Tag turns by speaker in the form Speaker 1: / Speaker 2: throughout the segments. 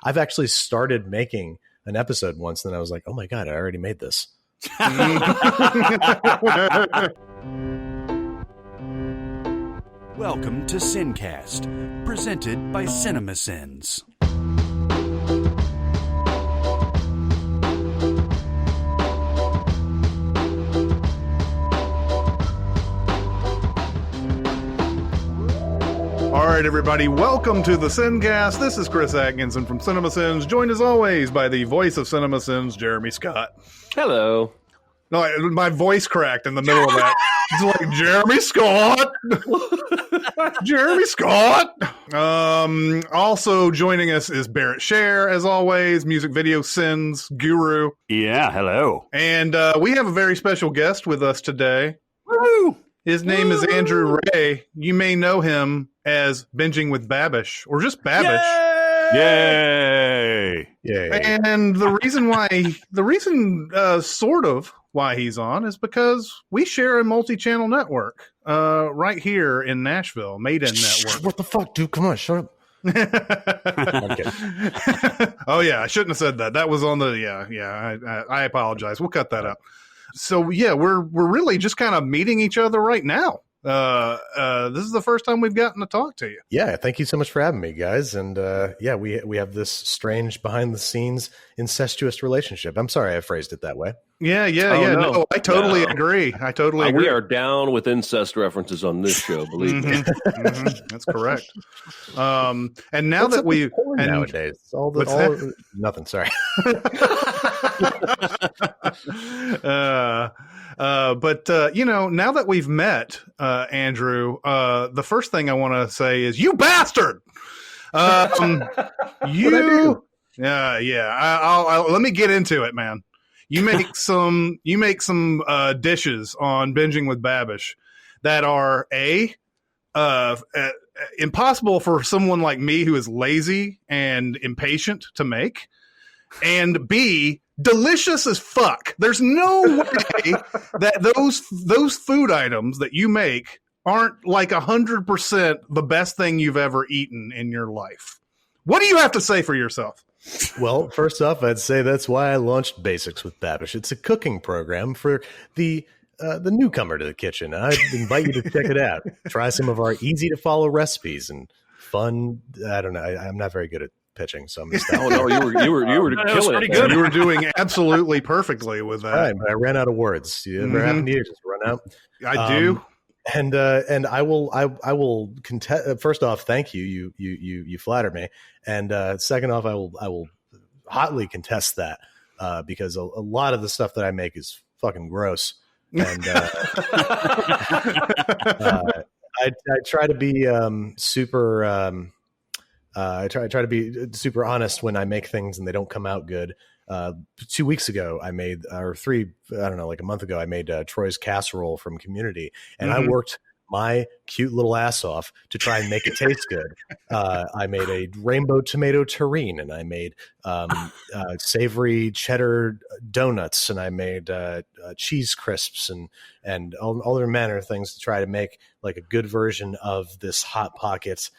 Speaker 1: I've actually started making an episode once, and then I was like, oh my God, I already made this.
Speaker 2: Welcome to SinCast, presented by Cinemasins.
Speaker 3: All right, everybody, welcome to the SinCast. This is Chris Atkinson from Cinemasins, joined as always by the voice of Cinemasins, Jeremy Scott.
Speaker 4: Hello.
Speaker 3: No, my voice cracked in the middle of that. It's like, Jeremy Scott! Jeremy Scott! Also joining us is Barrett Scher, as always, music video sins guru.
Speaker 2: Yeah, hello.
Speaker 3: And we have a very special guest with us today.
Speaker 2: Woo!
Speaker 3: His name is Andrew Ray. You may know him as Binging with Babish, or just Babish.
Speaker 2: Yay!
Speaker 1: Yay.
Speaker 3: And the reason sort of why he's on is because we share a multi-channel network right here in Nashville, Maiden Network.
Speaker 1: What the fuck, dude? Come on, shut up.
Speaker 3: Oh yeah, I shouldn't have said that. That was on the I apologize. We'll cut that up. So yeah, we're really just kind of meeting each other right now. This is the first time we've gotten to talk to you.
Speaker 1: Yeah, thank you so much for having me, guys. And yeah, we have this strange behind the scenes incestuous relationship. I'm sorry I phrased it that way.
Speaker 3: Yeah.
Speaker 4: No.
Speaker 3: No, I totally agree. I totally agree.
Speaker 4: We are down with incest references on this show, believe me.
Speaker 3: That's correct. And now that we
Speaker 1: nowadays, nothing. Sorry.
Speaker 3: But now that we've met, Andrew, the first thing I want to say is, you bastard! You, I'll let me get into it, man. You make some dishes on Binging with Babish that are impossible for someone like me who is lazy and impatient to make, and B, delicious as fuck. There's no way that those food items that you make aren't like 100% the best thing you've ever eaten in your life. What do you have to say for yourself?
Speaker 1: Well, first off, I'd say that's why I launched Basics with Babish. It's a cooking program for the newcomer to the kitchen. I invite you to check it out. Try some of our easy to follow recipes and fun. I don't know. I'm not very good at pitching, so I'm gonna stop.
Speaker 4: Oh no, you were killing it.
Speaker 3: Good. You were doing absolutely perfectly with that.
Speaker 1: Right, but I ran out of words. Do you ever happen to you? Just run out?
Speaker 3: I do.
Speaker 1: And I will contest. First off, thank you. You flatter me. And second off, I will hotly contest that because a lot of the stuff that I make is fucking gross. And I try to be super. I try to be super honest when I make things and they don't come out good. 2 weeks ago, I made, or three, I don't know, like a month ago, I made Troy's casserole from Community, and I worked my cute little ass off to try and make it taste good. I made a rainbow tomato terrine, and I made savory cheddar donuts, and I made cheese crisps, and all their manner of things to try to make like a good version of this Hot Pockets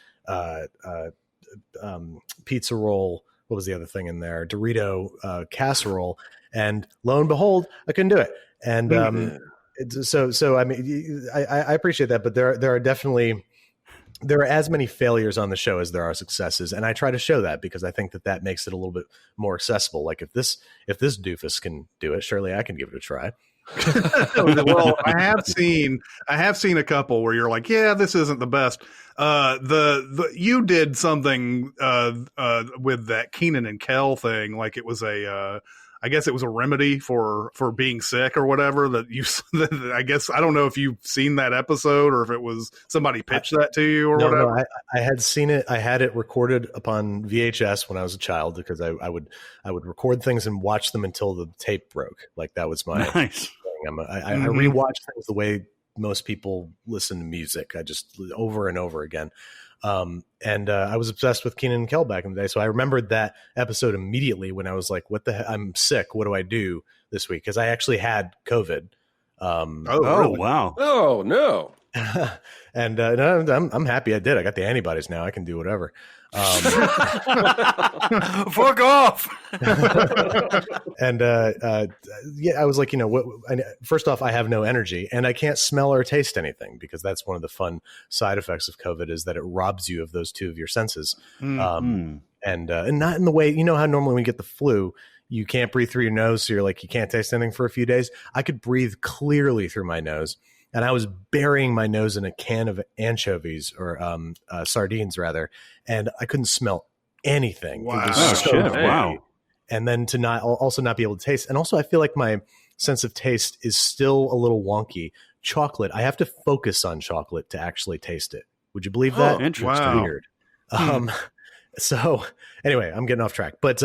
Speaker 1: pizza roll. What was the other thing in there? Dorito casserole. And lo and behold, I couldn't do it. And so I mean, I appreciate that, but there are as many failures on the show as there are successes, and I try to show that because I think that makes it a little bit more accessible. Like if this doofus can do it, surely I can give it a try.
Speaker 3: Well, I have seen a couple where you're like, yeah, this isn't the best. You did something with that Keenan and Kel thing, like it was I guess it was a remedy for being sick or whatever. I guess I don't know if you've seen that episode or if it was somebody pitched that to you or whatever.
Speaker 1: No, I had seen it. I had it recorded upon VHS when I was a child because I would record things and watch them until the tape broke. Like that was my
Speaker 2: nice.
Speaker 1: thing. I rewatch things the way most people listen to music. I just over and over again. And I was obsessed with Keenan and Kel back in the day. So I remembered that episode immediately when I was like, what the heck? I'm sick. What do I do this week? Because I actually had COVID.
Speaker 3: Really?
Speaker 2: Wow.
Speaker 4: Oh, no.
Speaker 1: And no, I'm happy I did. I got the antibodies now. I can do whatever.
Speaker 5: Fuck off.
Speaker 1: And yeah, I was like, first off, I have no energy and I can't smell or taste anything, because that's one of the fun side effects of COVID, is that it robs you of those two of your senses. And not in the way, how normally when you get the flu, you can't breathe through your nose. So you're like, you can't taste anything for a few days. I could breathe clearly through my nose. And I was burying my nose in a can of anchovies, or sardines rather, and I couldn't smell anything.
Speaker 3: Wow.
Speaker 1: It was so bad.
Speaker 5: Wow.
Speaker 1: And then to not be able to taste. And also I feel like my sense of taste is still a little wonky. Chocolate, I have to focus on chocolate to actually taste it. Would you believe that?
Speaker 5: Interesting.
Speaker 3: Wow.
Speaker 1: Weird. So anyway, I'm getting off track, but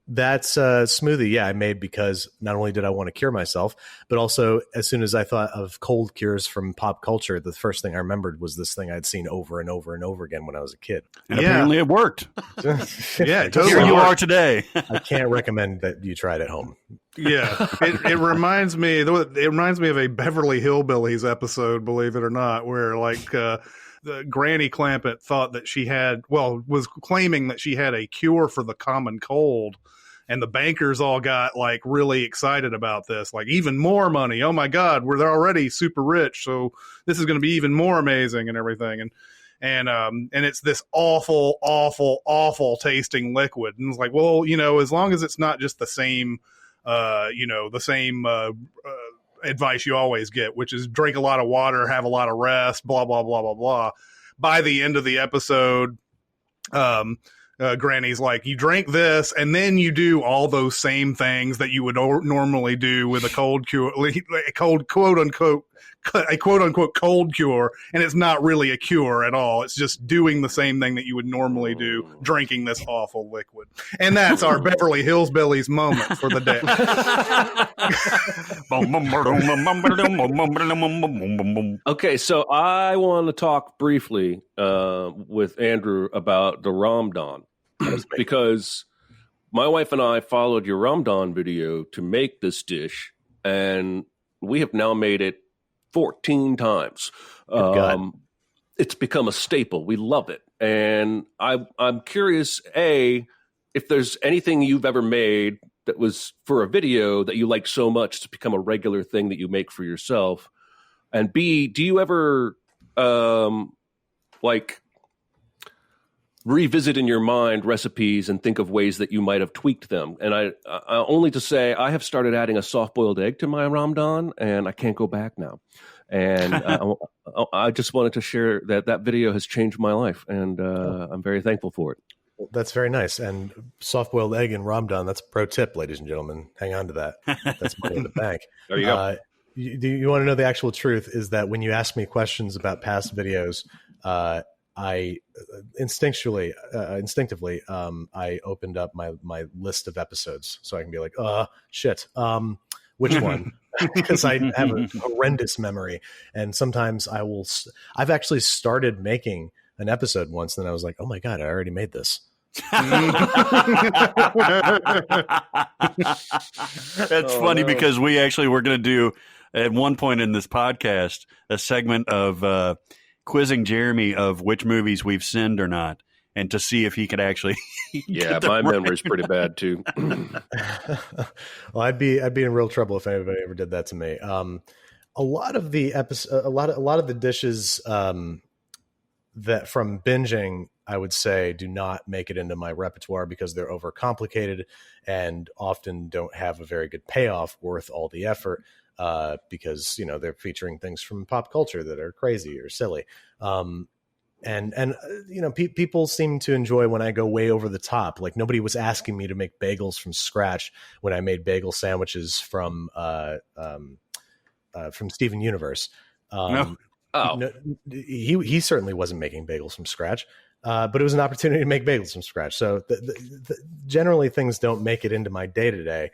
Speaker 1: that's a smoothie, yeah, I made because not only did I want to cure myself, but also as soon as I thought of cold cures from pop culture, the first thing I remembered was this thing I'd seen over and over and over again when I was a kid.
Speaker 5: And apparently it worked.
Speaker 3: Yeah, totally.
Speaker 5: Here you are today.
Speaker 1: I can't recommend that you try it at home.
Speaker 3: Yeah, it reminds me. It reminds me of a Beverly Hillbillies episode, believe it or not, where like the Granny Clampett thought that was claiming that she had a cure for the common cold. And the bankers all got like really excited about this, like even more money. Oh my God, they're already super rich, so this is going to be even more amazing and everything. And it's this awful, awful, awful tasting liquid. And it's like, well, as long as it's not just the same, advice you always get, which is drink a lot of water, have a lot of rest, blah blah blah blah blah. By the end of the episode, Granny's like, you drink this and then you do all those same things that you would normally do with a cold cure, a quote unquote cold cure, and it's not really a cure at all. It's just doing the same thing that you would normally do, drinking this awful liquid. And that's our Beverly Hillbillies moment for the day.
Speaker 4: Okay, so I want to talk briefly with Andrew about the Ramadan, because my wife and I followed your Ramadan video to make this dish, and we have now made it 14 times. It's become a staple. We love it. And I'm curious, A, if there's anything you've ever made that was for a video that you like so much to become a regular thing that you make for yourself. And B, do you ever revisit in your mind recipes and think of ways that you might have tweaked them? And I only to say I have started adding a soft-boiled egg to my Ramadan, and I can't go back now. And I just wanted to share that video has changed my life, and I'm very thankful for it.
Speaker 1: Well, that's very nice. And soft-boiled egg in Ramadan, that's a pro tip, ladies and gentlemen. Hang on to that. That's money in the bank.
Speaker 4: There you go.
Speaker 1: You want to know the actual truth is that when you ask me questions about past videos, I instinctively, I opened up my list of episodes so I can be like, shit, which one? Because I have a horrendous memory. And sometimes I've actually started making an episode once, and then I was like, oh my God, I already made this.
Speaker 5: That's funny because we actually were going to do at one point in this podcast a segment of quizzing Jeremy of which movies we've sinned or not, and to see if he could actually.
Speaker 4: Yeah, my memory's pretty bad too.
Speaker 1: Well, I'd be in real trouble if anybody ever did that to me. A lot of the dishes that from binging, I would say, do not make it into my repertoire because they're overcomplicated and often don't have a very good payoff worth all the effort. Because they're featuring things from pop culture that are crazy or silly, people seem to enjoy when I go way over the top. Like nobody was asking me to make bagels from scratch when I made bagel sandwiches from Steven Universe.
Speaker 5: No.
Speaker 1: No, he certainly wasn't making bagels from scratch, but it was an opportunity to make bagels from scratch. So generally things don't make it into my day to day.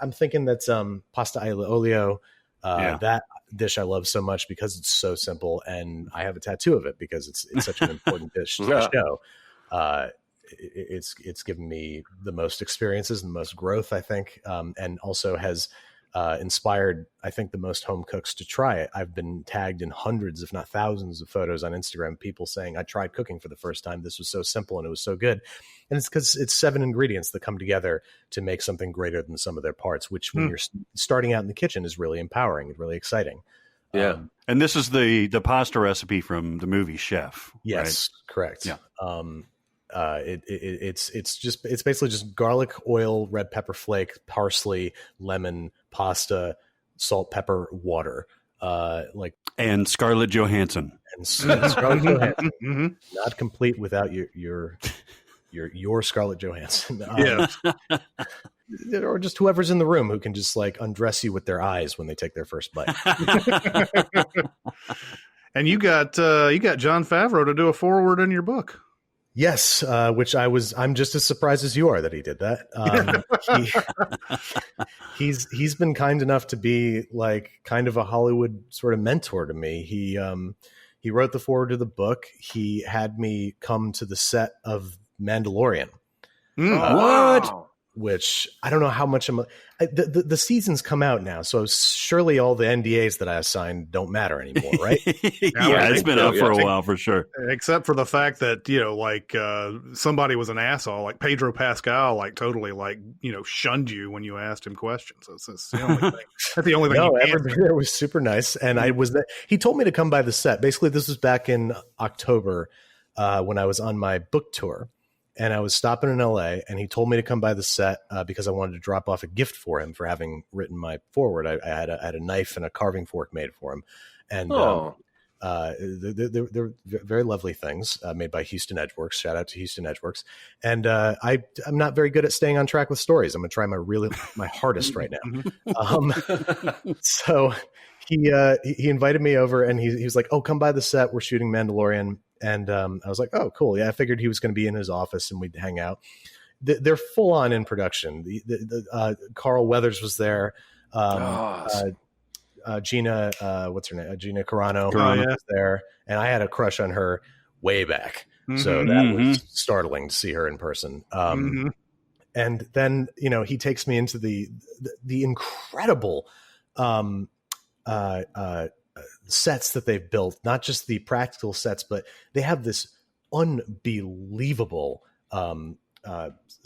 Speaker 1: I'm thinking that's pasta alla olio. That dish I love so much because it's so simple, and I have a tattoo of it because it's such an important dish to show. It's given me the most experiences and the most growth, I think, and also has inspired, I think, the most home cooks to try it. I've been tagged in hundreds, if not thousands, of photos on Instagram, people saying, I tried cooking for the first time. This was so simple and it was so good. And it's because it's 7 ingredients that come together to make something greater than some of their parts, which when you're starting out in the kitchen is really empowering and really exciting.
Speaker 4: Yeah.
Speaker 5: And this is the pasta recipe from the movie Chef.
Speaker 1: Yes,
Speaker 5: right?
Speaker 1: correct.
Speaker 5: Yeah.
Speaker 1: It's basically just garlic, oil, red pepper flake, parsley, lemon, pasta, salt, pepper, water,
Speaker 5: and Scarlett Johansson.
Speaker 1: And Scarlett Johansson. Not complete without your Scarlett Johansson. Or just whoever's in the room who can just like undress you with their eyes when they take their first bite.
Speaker 3: And you got Jon Favreau to do a foreword in your book.
Speaker 1: Yes, which I'm just as surprised as you are that he did that. He's been kind enough to be like kind of a Hollywood sort of mentor to me. He wrote the foreword to the book. He had me come to the set of Mandalorian.
Speaker 4: What?
Speaker 1: Which I don't know how much the seasons come out now, so surely all the NDAs that I signed don't matter anymore, right?
Speaker 5: Yeah, it's been up for a while for sure.
Speaker 3: Except for the fact that somebody was an asshole, like Pedro Pascal, like totally shunned you when you asked him questions. That's the only thing. That's the only thing.
Speaker 1: No, everybody there was super nice, and he told me to come by the set. Basically, this was back in October when I was on my book tour. And I was stopping in LA, and he told me to come by the set because I wanted to drop off a gift for him for having written my foreword. I had a knife and a carving fork made for him, and they're very lovely things made by Houston Edgeworks. Shout out to Houston Edgeworks. And I'm not very good at staying on track with stories. I'm going to try my hardest right now. So he invited me over, and he was like, "Oh, come by the set. We're shooting Mandalorian." And I was like, oh, cool. Yeah, I figured he was going to be in his office and we'd hang out. They're full on in production. Carl Weathers was there. Gina, what's her name? Gina Carano was there. And I had a crush on her way back. So that was startling to see her in person. And then, he takes me into the incredible sets that they've built, not just the practical sets, but they have this unbelievable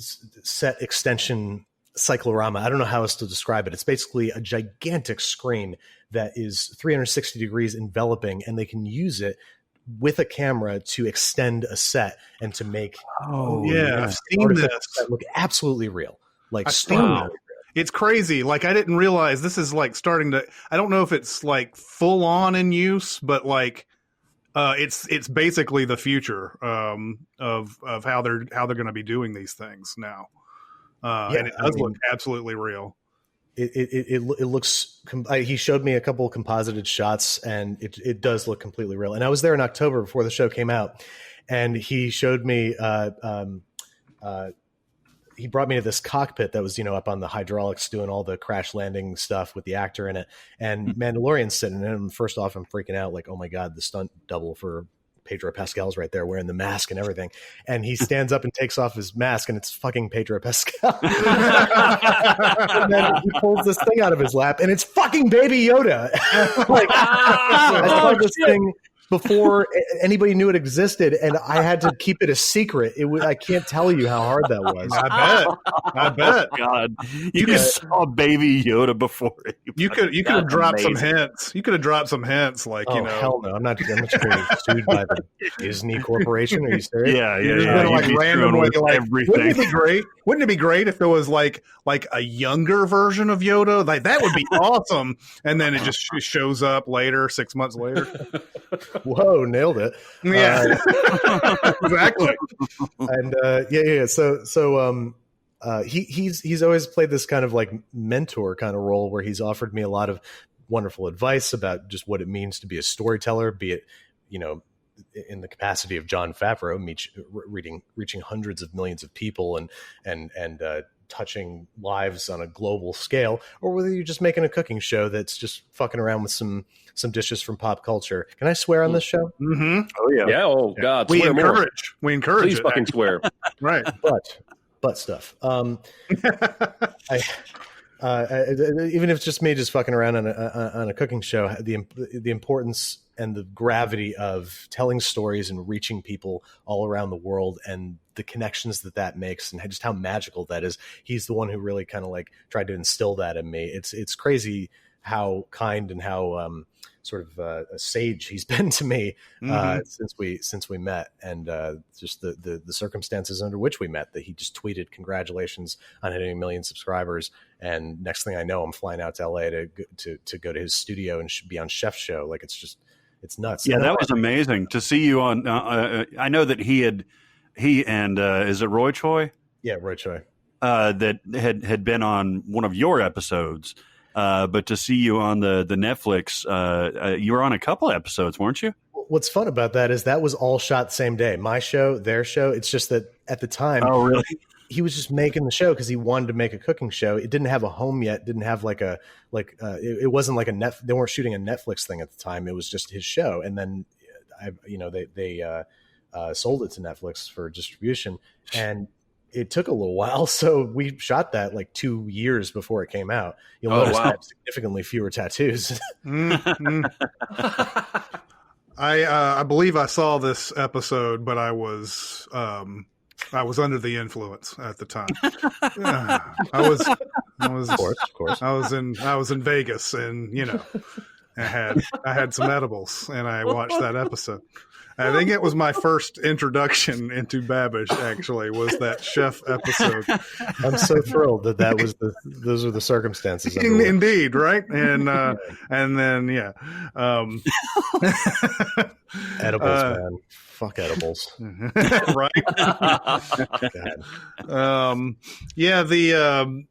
Speaker 1: set extension cyclorama. I don't know how else to describe it. It's basically a gigantic screen that is 360 degrees enveloping, and they can use it with a camera to extend a set and to make
Speaker 3: I've seen this
Speaker 1: that look absolutely real. Like
Speaker 3: It's crazy. Like, I didn't realize this is like starting to, I don't know if it's like full on in use, but like, it's basically the future, of how they're going to be doing these things now. And it does look absolutely real.
Speaker 1: It looks, he showed me a couple of composited shots, and it does look completely real. And I was there in October before the show came out, and he showed me, he brought me to this cockpit that was, up on the hydraulics doing all the crash landing stuff with the actor in it. And Mandalorian's sitting in it. And first off, I'm freaking out like, oh my God, the stunt double for Pedro Pascal's right there wearing the mask and everything. And he stands up and takes off his mask, and it's fucking Pedro Pascal. And then he pulls this thing out of his lap, and it's fucking Baby Yoda. I saw this thing before anybody knew it existed, and I had to keep it a secret. I can't tell you how hard that was.
Speaker 3: I bet.
Speaker 5: God, you saw Baby Yoda before.
Speaker 3: You could have dropped some hints. You could have dropped some hints, like
Speaker 1: hell no, I'm not going to get sued by the Disney Corporation. Are you serious?
Speaker 5: Yeah.
Speaker 3: Like randomly, like
Speaker 5: everything.
Speaker 3: Wouldn't it be great if there was like a younger version of Yoda? Like, that would be awesome. And then it just shows up later, 6 months later.
Speaker 1: Whoa, nailed it.
Speaker 3: Yeah. Exactly.
Speaker 1: And So he's always played this kind of like mentor kind of role where he's offered me a lot of wonderful advice about just what it means to be a storyteller, be it, in the capacity of Jon Favreau, reaching hundreds of millions of people and touching lives on a global scale, or whether you're just making a cooking show that's just fucking around with some dishes from pop culture. Can I swear on this show?
Speaker 3: Mm-hmm.
Speaker 5: Oh yeah.
Speaker 4: Yeah. Oh God.
Speaker 3: We encourage.
Speaker 4: Please
Speaker 3: it,
Speaker 4: fucking swear.
Speaker 3: Right.
Speaker 1: Butt stuff. Even if it's just me just fucking around on a cooking show, the importance and the gravity of telling stories and reaching people all around the world, and the connections that makes, and just how magical that is. He's the one who really kind of like tried to instill that in me. It's crazy how kind and how sort of a sage he's been to me since we met, and just the circumstances under which we met. That he just tweeted congratulations on hitting 1 million subscribers, and next thing I know, I'm flying out to LA to go to his studio and be on Chef's show. Like it's nuts.
Speaker 5: Yeah, that was amazing to see you on. I know that he and is it Roy Choi?
Speaker 1: Yeah, Roy Choi.
Speaker 5: That had been on one of your episodes. But to see you on the Netflix, you were on a couple episodes, weren't you?
Speaker 1: What's fun about that is that was all shot the same day. My show, their show. It's just that at the time,
Speaker 5: oh really?
Speaker 1: He was just making the show because he wanted to make a cooking show. It didn't have a home yet. Didn't have it wasn't like they weren't shooting a Netflix thing at the time. It was just his show. And then, they sold it to Netflix for distribution, and it took a little while. So we shot that like 2 years before it came out. You'll notice that significantly fewer tattoos.
Speaker 3: I believe I saw this episode, but I was under the influence at the time. I was of course. I was in Vegas, and I had some edibles, and I watched that episode. I think it was my first introduction into Babish, actually, was that chef episode.
Speaker 1: I'm so thrilled that was those are the circumstances.
Speaker 3: Indeed, right? And then, yeah.
Speaker 1: Edibles, man. Fuck edibles.
Speaker 3: Right? Yeah,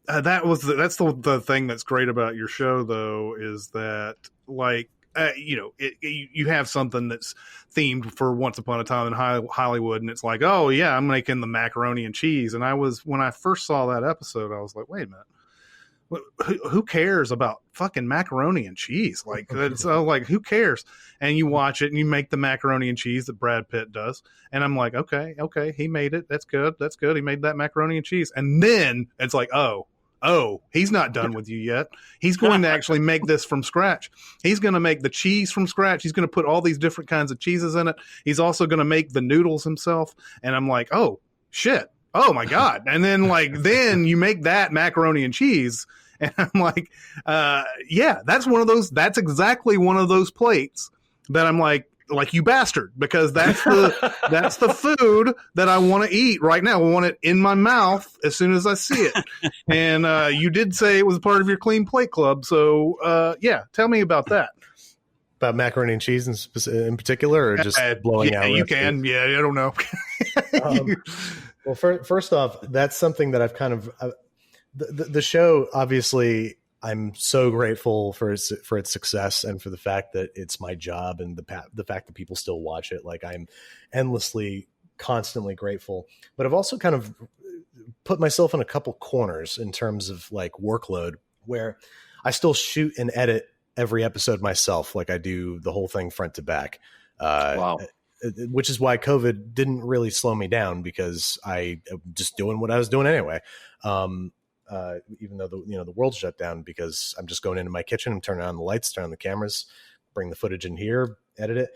Speaker 3: that's the thing that's great about your show, though, is that, like, you have something that's themed for Once Upon a Time in Hollywood, and it's like, oh yeah, I'm making the macaroni and cheese. And when I first saw that episode, I was like, wait a minute, who cares about fucking macaroni and cheese? Like, who cares? And you watch it, and you make the macaroni and cheese that Brad Pitt does, and I'm like, okay, he made it. That's good. He made that macaroni and cheese, and then it's like, oh, he's not done with you yet. He's going to actually make this from scratch. He's going to make the cheese from scratch. He's going to put all these different kinds of cheeses in it. He's also going to make the noodles himself. And I'm like, oh, shit. Oh, my God. And then, then you make that macaroni and cheese. And I'm like, yeah, that's exactly one of those plates that I'm like, you bastard, because that's the food that I want to eat right now. I want it in my mouth as soon as I see it. And you did say it was part of your Clean Plate Club. So, yeah, tell me about that.
Speaker 1: About macaroni and cheese in particular, or just blowing out?
Speaker 3: Yeah, you
Speaker 1: recipes?
Speaker 3: can. Yeah, I don't know.
Speaker 1: Well, first off, that's something that I've kind of the show, obviously, I'm so grateful for its success, and for the fact that it's my job, and the fact that people still watch it. Like, I'm endlessly, constantly grateful. But I've also kind of put myself in a couple corners in terms of like workload, where I still shoot and edit every episode myself. Like, I do the whole thing front to back.
Speaker 4: Wow.
Speaker 1: Which is why COVID didn't really slow me down, because I just doing what I was doing anyway. Even though the world shut down, because I'm just going into my kitchen, I'm turning on the lights, turn on the cameras, bring the footage in here, edit it.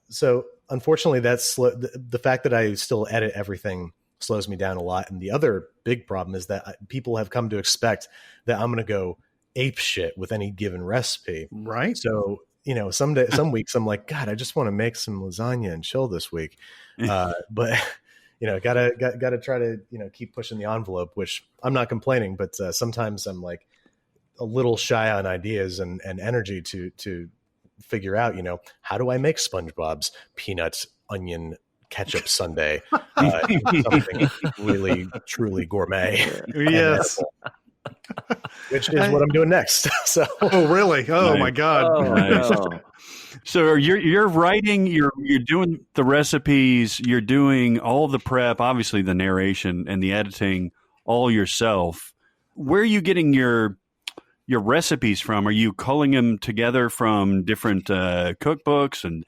Speaker 1: So unfortunately, that's the fact that I still edit everything slows me down a lot. And the other big problem is that people have come to expect that I'm going to go ape shit with any given recipe.
Speaker 3: Right.
Speaker 1: So, some weeks I'm like, God, I just want to make some lasagna and chill this week. But gotta try to, keep pushing the envelope, which I'm not complaining, but sometimes I'm like a little shy on ideas and energy to figure out, how do I make SpongeBob's peanut onion ketchup sundae, something really truly gourmet.
Speaker 3: Yes.
Speaker 1: Which is what I'm doing next. So,
Speaker 3: oh really? Oh my God!
Speaker 4: Oh, no.
Speaker 5: So you're writing, you're doing the recipes, you're doing all the prep, obviously the narration and the editing all yourself. Where are you getting your recipes from? Are you culling them together from different cookbooks and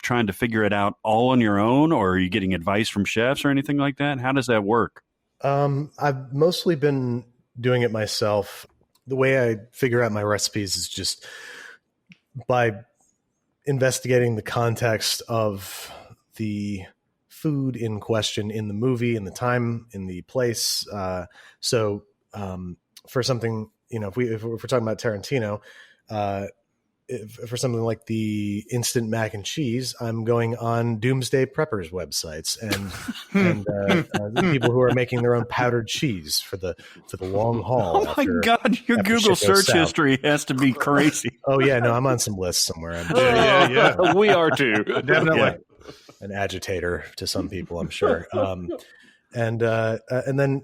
Speaker 5: trying to figure it out all on your own, or are you getting advice from chefs or anything like that? How does that work?
Speaker 1: I've mostly been doing it myself, the way I figure out my recipes is just by investigating the context of the food in question in the movie, in the time, in the place. So for something, if we're talking about Tarantino, for something like the instant mac and cheese, I'm going on Doomsday Preppers websites and the people who are making their own powdered cheese for the long haul.
Speaker 5: Oh my God, your Google search history has to be crazy.
Speaker 1: Oh yeah, no, I'm on some list somewhere.
Speaker 3: Yeah.
Speaker 4: We are too.
Speaker 3: Definitely.
Speaker 1: Yeah. An agitator to some people, I'm sure. And then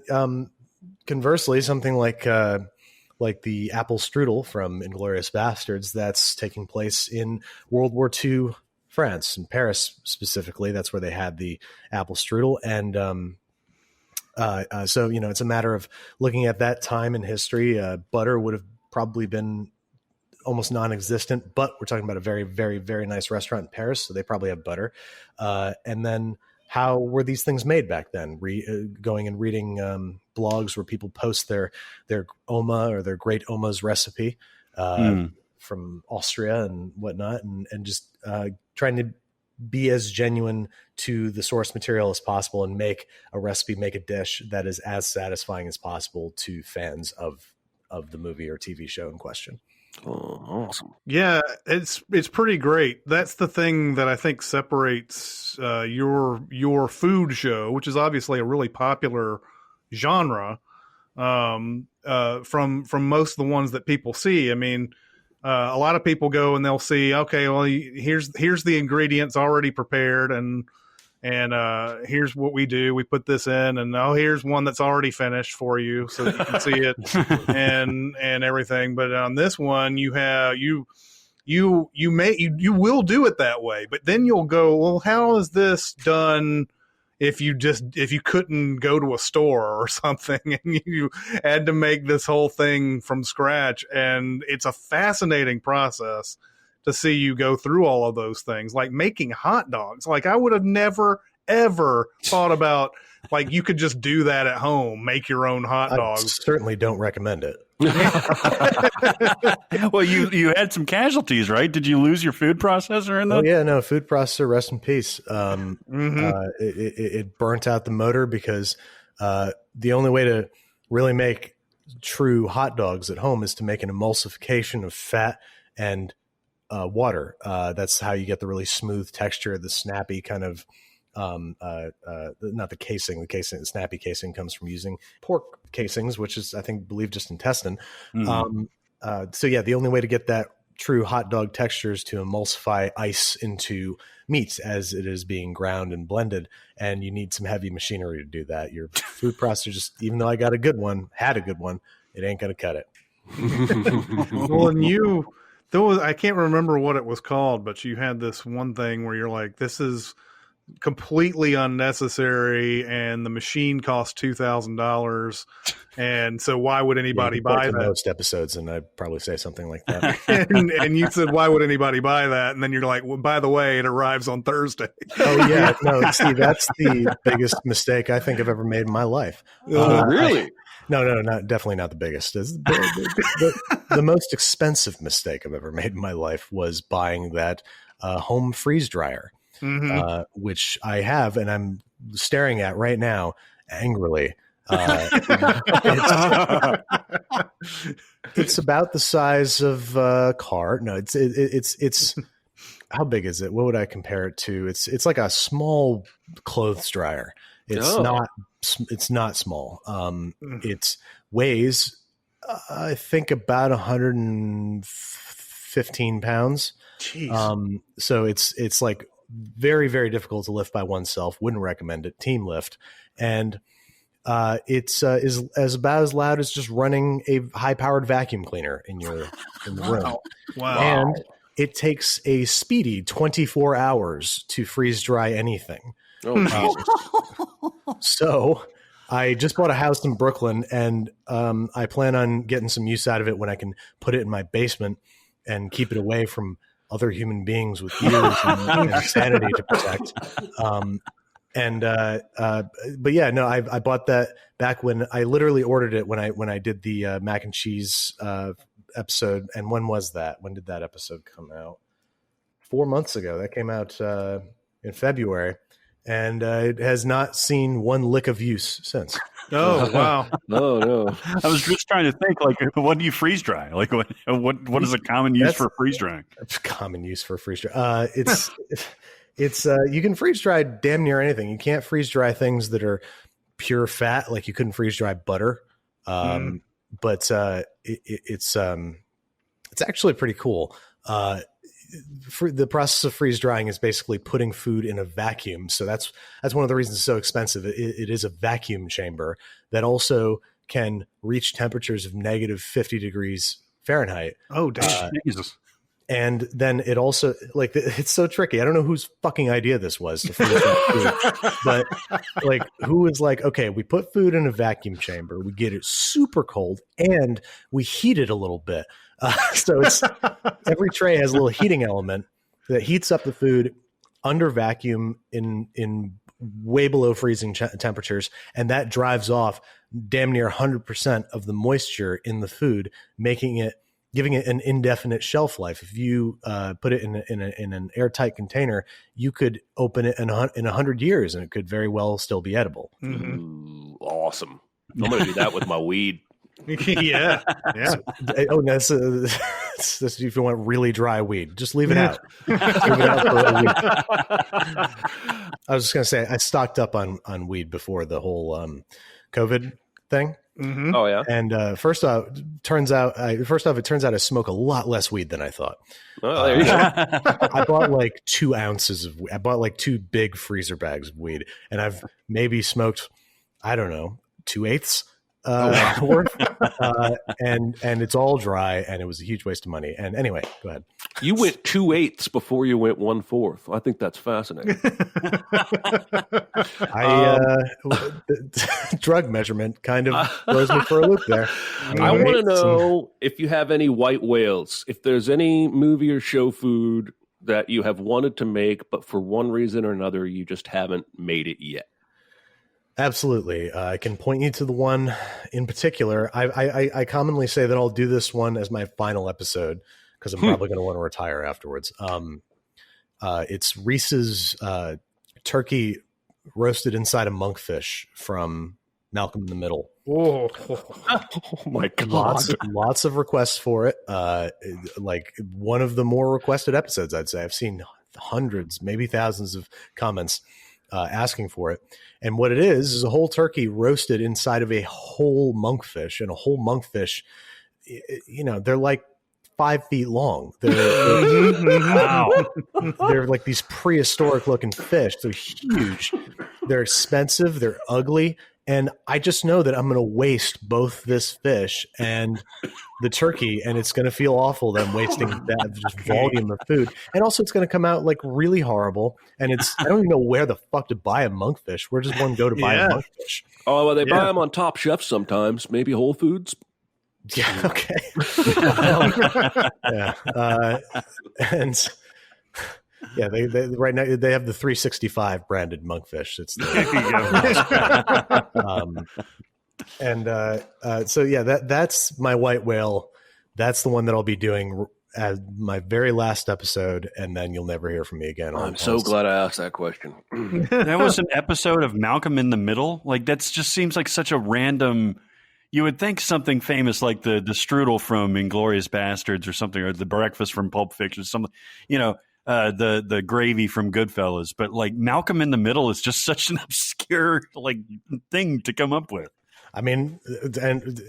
Speaker 1: conversely, something like the apple strudel from Inglourious Bastards that's taking place in World War II France, in Paris specifically. That's where they had the apple strudel. And so, it's a matter of looking at that time in history. Butter would have probably been almost non-existent, but we're talking about a very, very, very nice restaurant in Paris, so they probably have butter. And then how were these things made back then? Going and reading blogs where people post their Oma or their great Oma's recipe from Austria and whatnot, and just trying to be as genuine to the source material as possible and make a recipe, make a dish that is as satisfying as possible to fans of the movie or TV show in question.
Speaker 4: Oh, awesome.
Speaker 3: Yeah, it's pretty great. That's the thing that I think separates your food show, which is obviously a really popular genre, from most of the ones that people see. I mean, a lot of people go and they'll see, okay, well, here's the ingredients already prepared, and here's what we do. We put this in, and here's one that's already finished for you, so that you can see it and everything. But on this one, you have you will do it that way, but then you'll go, well, how is this done? If you couldn't go to a store or something and you had to make this whole thing from scratch, and it's a fascinating process to see you go through all of those things, like making hot dogs. Like, I would have never, ever thought about, like, you could just do that at home, make your own hot dogs.
Speaker 1: I certainly don't recommend it.
Speaker 5: Well, you had some casualties, right? Did you lose your food processor in that?
Speaker 1: Oh yeah, no, food processor, rest in peace. It burnt out the motor because the only way to really make true hot dogs at home is to make an emulsification of fat and water. That's how you get the really smooth texture, the snappy kind of, not the casing. The snappy casing comes from using pork casings, which is, I believe just intestine. So yeah, the only way to get that true hot dog texture is to emulsify ice into meat as it is being ground and blended. And you need some heavy machinery to do that. Your food processor, just, even though I got a good one, it ain't going to cut it.
Speaker 3: Well, and I can't remember what it was called, but you had this one thing where you're like, this is completely unnecessary, and the machine cost $2,000, and so why would anybody buy that?
Speaker 1: Most episodes, and I'd probably say something like that.
Speaker 3: and you said, why would anybody buy that? And then you're like, well, by the way, it arrives on Thursday.
Speaker 1: Oh yeah, no, see, that's the biggest mistake I think I've ever made in my life.
Speaker 4: Really?
Speaker 1: No, definitely not the biggest. The most expensive mistake I've ever made in my life was buying that home freeze dryer, which I have, and I'm staring at right now angrily. It's about the size of a car. No, it's how big is it? What would I compare it to? It's like a small clothes dryer. It's not small. It weighs, I think, about 115 pounds.
Speaker 3: Jeez.
Speaker 1: So it's like very, very difficult to lift by oneself. Wouldn't recommend it. Team lift. And it's is about as loud as just running a high-powered vacuum cleaner in the room.
Speaker 3: Wow.
Speaker 1: And it takes a speedy 24 hours to freeze dry anything. So I just bought a house in Brooklyn, and I plan on getting some use out of it when I can put it in my basement and keep it away from other human beings with ears and sanity to protect. But yeah, no, I bought that back when I literally ordered it when I did the mac and cheese episode. And when was that? When did that episode come out? 4 months ago. That came out in February, and it has not seen one lick of use since.
Speaker 3: Oh wow!
Speaker 4: No.
Speaker 5: I was just trying to think, like, what do you freeze dry? Like, what is a common use for freeze drying?
Speaker 1: Common use for freeze dry. It's you can freeze dry damn near anything. You can't freeze dry things that are pure fat, like you couldn't freeze dry butter. But it's actually pretty cool. The process of freeze drying is basically putting food in a vacuum. So that's one of the reasons it's so expensive. It is a vacuum chamber that also can reach temperatures of negative 50 degrees Fahrenheit.
Speaker 3: Oh, damn.
Speaker 5: Jesus.
Speaker 1: And then it also, like, it's so tricky. I don't know whose fucking idea this was to freeze dry food, but like, who was like, okay, we put food in a vacuum chamber, we get it super cold, and we heat it a little bit. So it's every tray has a little heating element that heats up the food under vacuum in way below freezing temperatures, and that drives off damn near 100% of the moisture in the food, giving it an indefinite shelf life. If you put it in an airtight container, you could open it in 100 years, and it could very well still be edible.
Speaker 3: Mm-hmm.
Speaker 4: Ooh, awesome! I'm going to do that with my weed.
Speaker 3: Yeah.
Speaker 1: Oh, that's this if you want really dry weed, just leave it out. Leave it out for a week. I was just gonna say I stocked up on weed before the whole COVID thing.
Speaker 3: Mm-hmm.
Speaker 4: Oh yeah.
Speaker 1: And first off, it turns out I smoke a lot less weed than I thought.
Speaker 4: Oh, there you go.
Speaker 1: I bought like 2 ounces of weed. I bought like 2 big freezer bags of weed, and I've maybe smoked, I don't know, 2/8 worth. And it's all dry, and it was a huge waste of money. And anyway, go ahead.
Speaker 4: You went 2/8 before you went 1/4. I think that's fascinating.
Speaker 1: Drug measurement kind of throws me for a loop there.
Speaker 4: I want to know if you have any white whales, if there's any movie or show food that you have wanted to make, but for one reason or another, you just haven't made it yet.
Speaker 1: Absolutely. I can point you to the one in particular. I commonly say that I'll do this one as my final episode because I'm probably going to want to retire afterwards. It's Reese's turkey roasted inside a monkfish from Malcolm in the Middle.
Speaker 3: Oh,
Speaker 4: My God.
Speaker 1: Lots of requests for it. Like one of the more requested episodes, I'd say. I've seen hundreds, maybe thousands of comments asking for it. And what it is a whole turkey roasted inside of a whole monkfish. And a whole monkfish, they're like 5 feet long. They're like these prehistoric looking fish. They're huge. They're expensive. They're ugly. And I just know that I'm going to waste both this fish and the turkey, and it's going to feel awful that I'm wasting that just volume of food. And also it's going to come out like really horrible. And I don't even know where the fuck to buy a monkfish. Where does one go to buy a monkfish?
Speaker 4: Oh, well, they buy them on Top Chef sometimes, maybe Whole Foods.
Speaker 1: Yeah. Okay. And yeah, they right now they have the 365 branded monkfish. It's so yeah, that's my white whale. That's the one that I'll be doing as my very last episode, and then you'll never hear from me again.
Speaker 4: I'm so glad I asked that question.
Speaker 5: That was an episode of Malcolm in the Middle. Like that just seems like such a random. You would think something famous like the strudel from Inglourious Bastards or something, or the breakfast from Pulp Fiction, something, the gravy from Goodfellas. But like Malcolm in the Middle is just such an obscure like thing to come up with.
Speaker 1: I mean, and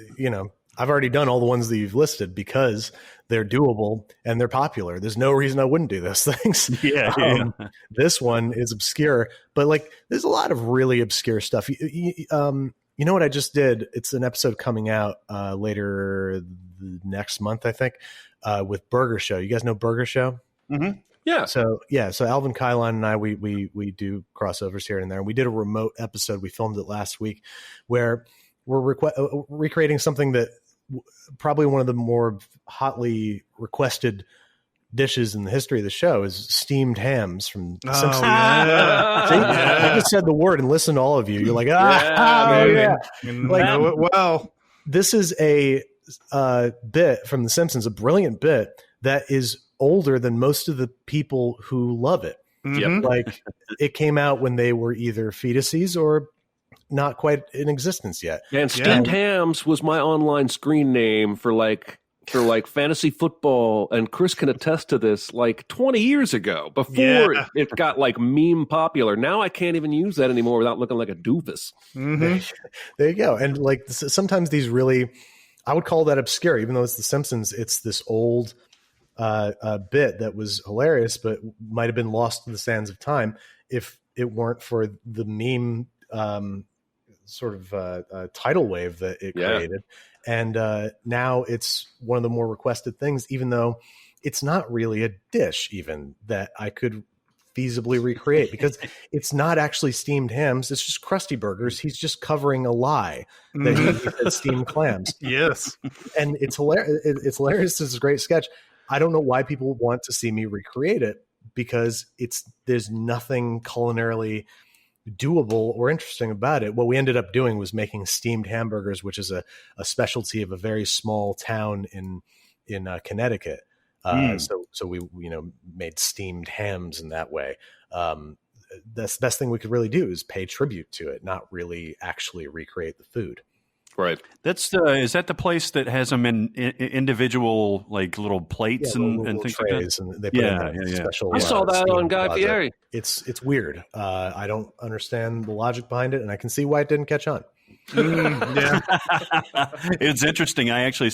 Speaker 1: I've already done all the ones that you've listed because they're doable and they're popular. There's no reason I wouldn't do those things.
Speaker 5: Yeah.
Speaker 1: This one is obscure, but like there's a lot of really obscure stuff. You know what I just did? It's an episode coming out later next month, I think, with Burger Show. You guys know Burger Show?
Speaker 4: Mm-hmm. Yeah.
Speaker 1: So Alvin Kylon and I, we do crossovers here and there. And we did a remote episode. We filmed it last week where we're recreating something that probably one of the more hotly requested dishes in the history of the show is steamed hams from Simpsons.
Speaker 3: Yeah.
Speaker 1: See,
Speaker 3: Yeah.
Speaker 1: I just said the word and listen to all of you. You're like,
Speaker 3: You
Speaker 1: Like-
Speaker 3: know it well.
Speaker 1: This is a bit from The Simpsons, a brilliant bit that is older than most of the people who love it.
Speaker 3: Mhm.
Speaker 1: Like it came out when they were either fetuses or not quite in existence yet.
Speaker 4: Yeah, and steamed hams was my online screen name for fantasy football, and Chris can attest to this. Like 20 years ago, before it got like meme popular. Now I can't even use that anymore without looking like a doofus.
Speaker 3: Mhm.
Speaker 1: There you go. And like sometimes these really, I would call that obscure, even though it's The Simpsons. It's this old bit that was hilarious, but might have been lost to the sands of time if it weren't for the meme sort of tidal wave that it created. And now it's one of the more requested things, even though it's not really a dish even that I could feasibly recreate, because it's not actually steamed hams. It's just Krusty Burgers. He's just covering a lie that he had steamed clams.
Speaker 3: Yes.
Speaker 1: And it's hilarious. It's hilarious. It's a great sketch. I don't know why people want to see me recreate it, because there's nothing culinarily doable or interesting about it. What we ended up doing was making steamed hamburgers, which is a specialty of a very small town in Connecticut. So we made steamed hams in that way. That's the best thing we could really do is pay tribute to it, not really actually recreate the food.
Speaker 4: Right.
Speaker 5: Is that the place that has them in individual like little plates and things
Speaker 1: trays,
Speaker 5: like that?
Speaker 1: And they put in special.
Speaker 4: I saw that on Guy
Speaker 1: closet.
Speaker 4: Fieri.
Speaker 1: It's weird. I don't understand the logic behind it, and I can see why it didn't catch on.
Speaker 5: It's interesting. I actually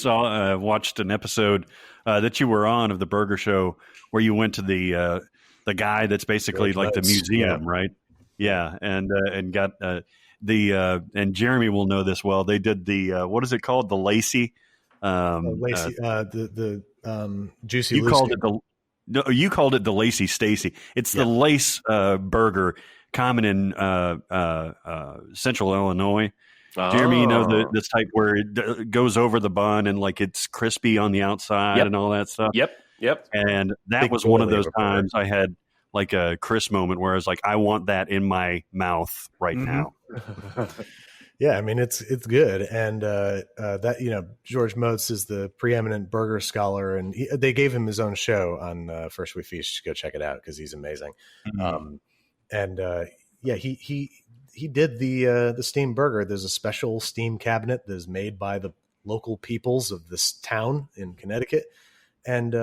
Speaker 5: watched an episode that you were on of the Burger Show where you went to the guy that's basically like the museum, right? Yeah, and got and Jeremy will know this well. They did the what is it called? The Lacey.
Speaker 1: The Juicy.
Speaker 5: You called it the Lacey Stacy. It's the Lace burger, common in Central Illinois. Jeremy, you know this type where it goes over the bun and like it's crispy on the outside and all that stuff.
Speaker 4: Yep.
Speaker 5: And that
Speaker 1: Big
Speaker 5: was one of those
Speaker 1: burger.
Speaker 5: times I had like a Chris moment where I was like, I want that in my mouth right now.
Speaker 1: Yeah, I mean it's good, and that George Motz is the preeminent burger scholar, and they gave him his own show on First We Feast. Go check it out because he's amazing. He did the steam burger. There's a special steam cabinet that is made by the local peoples of this town in Connecticut, and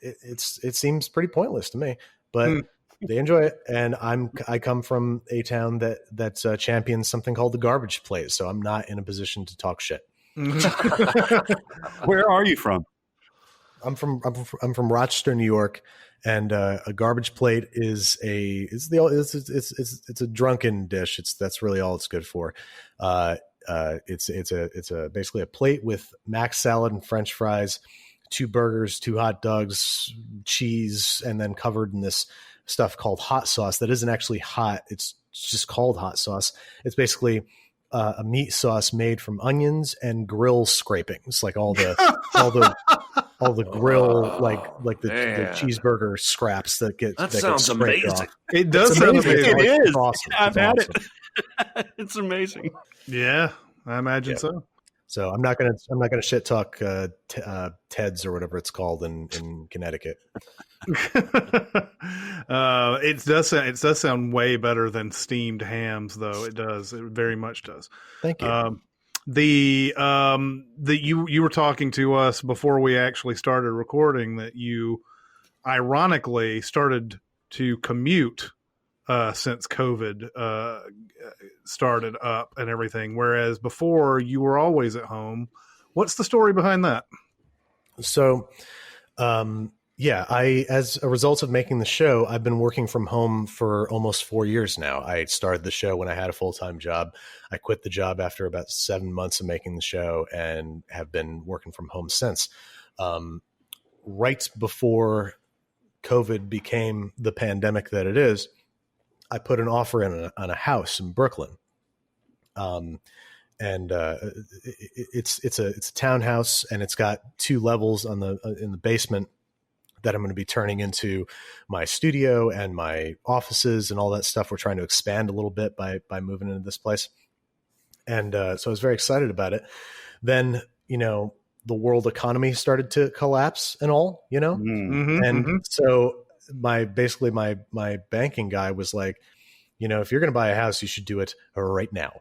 Speaker 1: it seems pretty pointless to me, but they enjoy it. And I come from a town that champions something called the garbage plate, so I'm not in a position to talk shit.
Speaker 5: Where are you from?
Speaker 1: I'm from Rochester, New York, and a garbage plate is it's a drunken dish. That's really all it's good for. It's basically a plate with mac salad and French fries, 2 burgers, 2 hot dogs, cheese, and then covered in this stuff called hot sauce that isn't actually hot. It's just called hot sauce. It's basically a meat sauce made from onions and grill scrapings, like all the grill, like the cheeseburger scraps that get
Speaker 4: sounds
Speaker 1: scraped
Speaker 4: amazing.
Speaker 1: off.
Speaker 3: It does
Speaker 1: It's
Speaker 3: sound
Speaker 1: amazing.
Speaker 3: amazing.
Speaker 5: It is.
Speaker 1: Awesome.
Speaker 5: I've
Speaker 1: It's
Speaker 5: had
Speaker 1: awesome.
Speaker 5: it. It's amazing.
Speaker 3: Yeah, I imagine so.
Speaker 1: So I'm not gonna shit talk Ted's or whatever it's called in Connecticut.
Speaker 3: It does sound way better than steamed hams, though. It does. It very much does.
Speaker 1: Thank you.
Speaker 3: You were talking to us before we actually started recording that you ironically started to commute since COVID started up and everything, whereas before you were always at home. What's the story behind that?
Speaker 1: So, as a result of making the show, I've been working from home for almost 4 years now. I started the show when I had a full-time job. I quit the job after about 7 months of making the show and have been working from home since. Right before COVID became the pandemic that it is, I put an offer in on a house in Brooklyn. It's a townhouse, and it's got 2 levels in the basement. that I'm going to be turning into my studio and my offices and all that stuff. We're trying to expand a little bit by moving into this place. And so I was very excited about it. Then, the world economy started to collapse and all, so my banking guy was like, if you're going to buy a house, you should do it right now.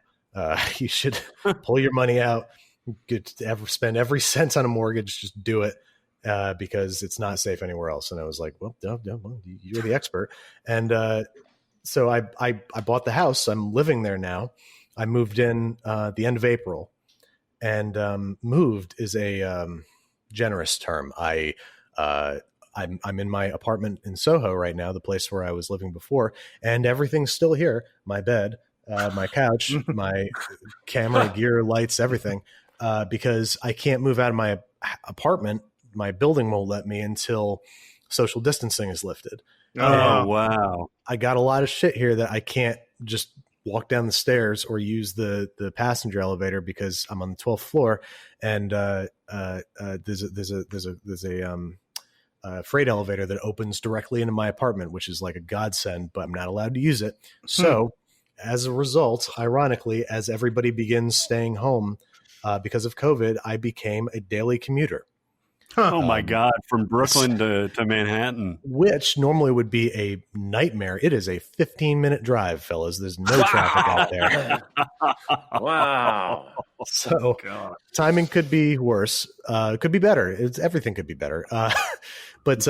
Speaker 1: You should pull your money out, spend every cent on a mortgage, just do it. Because it's not safe anywhere else. And I was like, well, you're the expert. And so I bought the house. I'm living there now. I moved in the end of April. And moved is a generous term. I'm in my apartment in Soho right now, the place where I was living before, and everything's still here. My bed, my couch, my camera, gear, lights, everything, because I can't move out of my apartment. My building won't let me until social distancing is lifted.
Speaker 5: Oh, wow.
Speaker 1: I got a lot of shit here that I can't just walk down the stairs or use the passenger elevator because I'm on the 12th floor, and there's a freight elevator that opens directly into my apartment, which is like a godsend, but I'm not allowed to use it. So as a result, ironically, as everybody begins staying home because of COVID, I became a daily commuter.
Speaker 5: Oh my God, from Brooklyn to Manhattan.
Speaker 1: Which normally would be a nightmare. It is a 15-minute drive, fellas. There's no traffic out there.
Speaker 4: Wow.
Speaker 1: So timing could be worse. Could be better. Everything could be better. But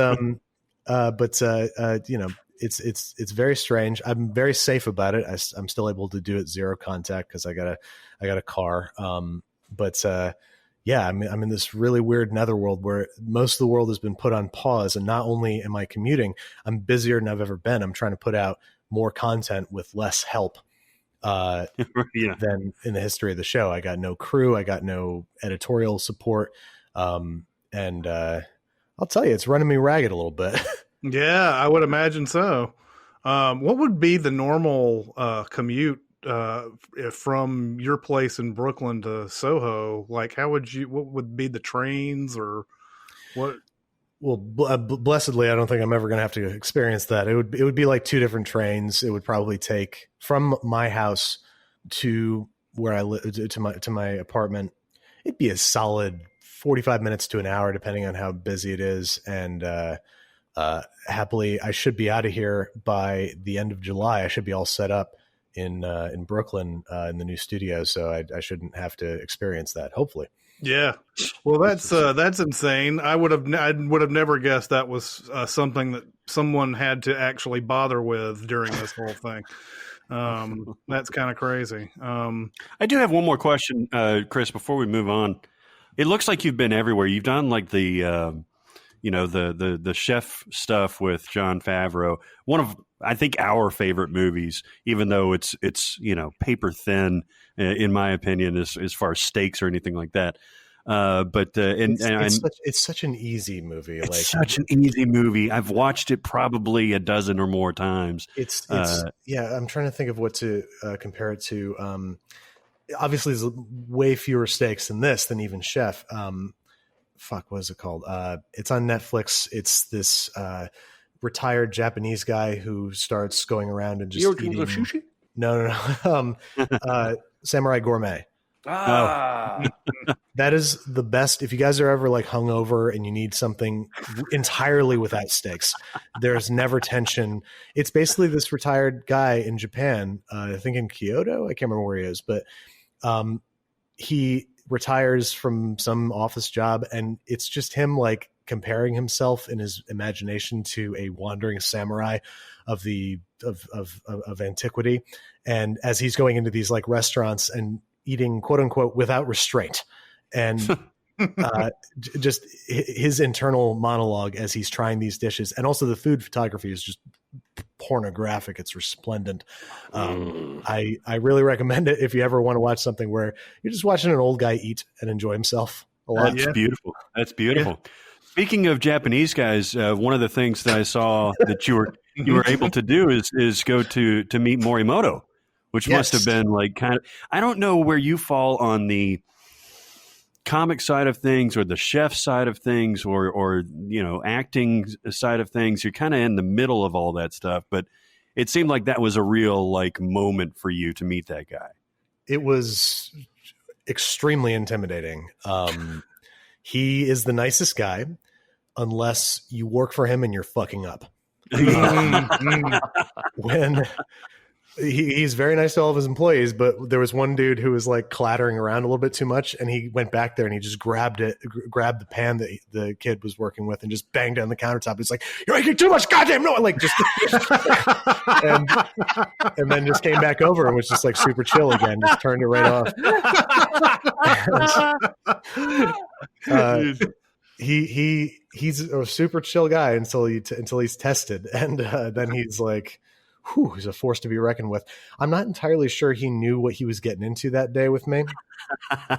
Speaker 1: it's very strange. I'm very safe about it. I'm still able to do it zero contact because I got a car. Yeah, I'm in this really weird netherworld where most of the world has been put on pause. And not only am I commuting, I'm busier than I've ever been. I'm trying to put out more content with less help than in the history of the show. I got no crew. I got no editorial support. And I'll tell you, it's running me ragged a little bit.
Speaker 3: Yeah, I would imagine so. What would be the normal commute from your place in Brooklyn to Soho? Like, what would be the trains or what?
Speaker 1: Well, blessedly, I don't think I'm ever going to have to experience that. It would be like two different trains. It would probably take from my house to where I live to my apartment. It'd be a solid 45 minutes to an hour, depending on how busy it is. And happily, I should be out of here by the end of July. I should be all set up in Brooklyn in the new studio, so I shouldn't have to experience that, hopefully.
Speaker 3: Yeah, well, that's insane. I would have never guessed that was something that someone had to actually bother with during this whole thing. That's kind of crazy.
Speaker 5: I do have one more question, Chris, before we move on. It looks like you've been everywhere. You've done like the chef stuff with Jon Favreau. One of, I think, our favorite movies, even though it's paper thin in my opinion, as far as stakes or anything like that.
Speaker 1: It's such an easy movie.
Speaker 5: It's such an easy movie. I've watched it probably a dozen or more times.
Speaker 1: It's I'm trying to think of what to compare it to. Obviously, there's way fewer stakes in this than even Chef. What is it called? It's on Netflix. It's this retired Japanese guy who starts going around and just eating
Speaker 4: sushi.
Speaker 1: No. Samurai Gourmet. That is the best. If you guys are ever like hungover and you need something entirely without stakes, there's never tension. It's basically this retired guy in Japan, I think in Kyoto. I can't remember where he is, but he retires from some office job, and it's just him like comparing himself in his imagination to a wandering samurai of antiquity. And as he's going into these like restaurants and eating quote unquote without restraint, and just his internal monologue as he's trying these dishes. And also the food photography is just pornographic. It's resplendent. I really recommend it if you ever want to watch something where you're just watching an old guy eat and enjoy himself a lot.
Speaker 5: That's beautiful. That's beautiful. Yeah. Speaking of Japanese guys, one of the things that I saw that you were able to do is go to meet Morimoto, which must have been like kind of, I don't know where you fall on the comic side of things or the chef side of things or acting side of things. You're kind of in the middle of all that stuff, but it seemed like that was a real like moment for you to meet that guy.
Speaker 1: It was extremely intimidating. He is the nicest guy unless you work for him and you're fucking up. When he's very nice to all of his employees, but there was one dude who was like clattering around a little bit too much, and he went back there and he just grabbed the pan that the kid was working with and just banged it on the countertop. He's like, "You're making too much goddamn noise!" Like just, and then just came back over and was just like super chill again. Just turned it right off. He's a super chill guy until he's tested, and then he's like, whew, he's a force to be reckoned with. I'm not entirely sure he knew what he was getting into that day with me. I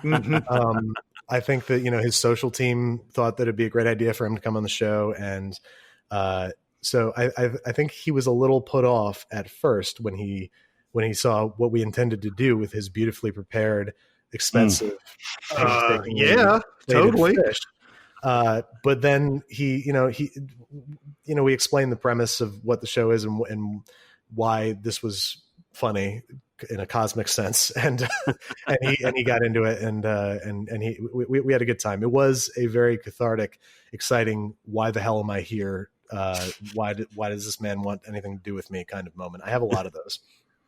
Speaker 1: think that, his social team thought that it'd be a great idea for him to come on the show. And so I think he was a little put off at first when he saw what we intended to do with his beautifully prepared, expensive,
Speaker 3: totally
Speaker 1: fish. But then we explained the premise of what the show is and why this was funny in a cosmic sense, and he got into it, and we had a good time. It was a very cathartic, exciting, why the hell am I here? Why does this man want anything to do with me kind of moment? I have a lot of those.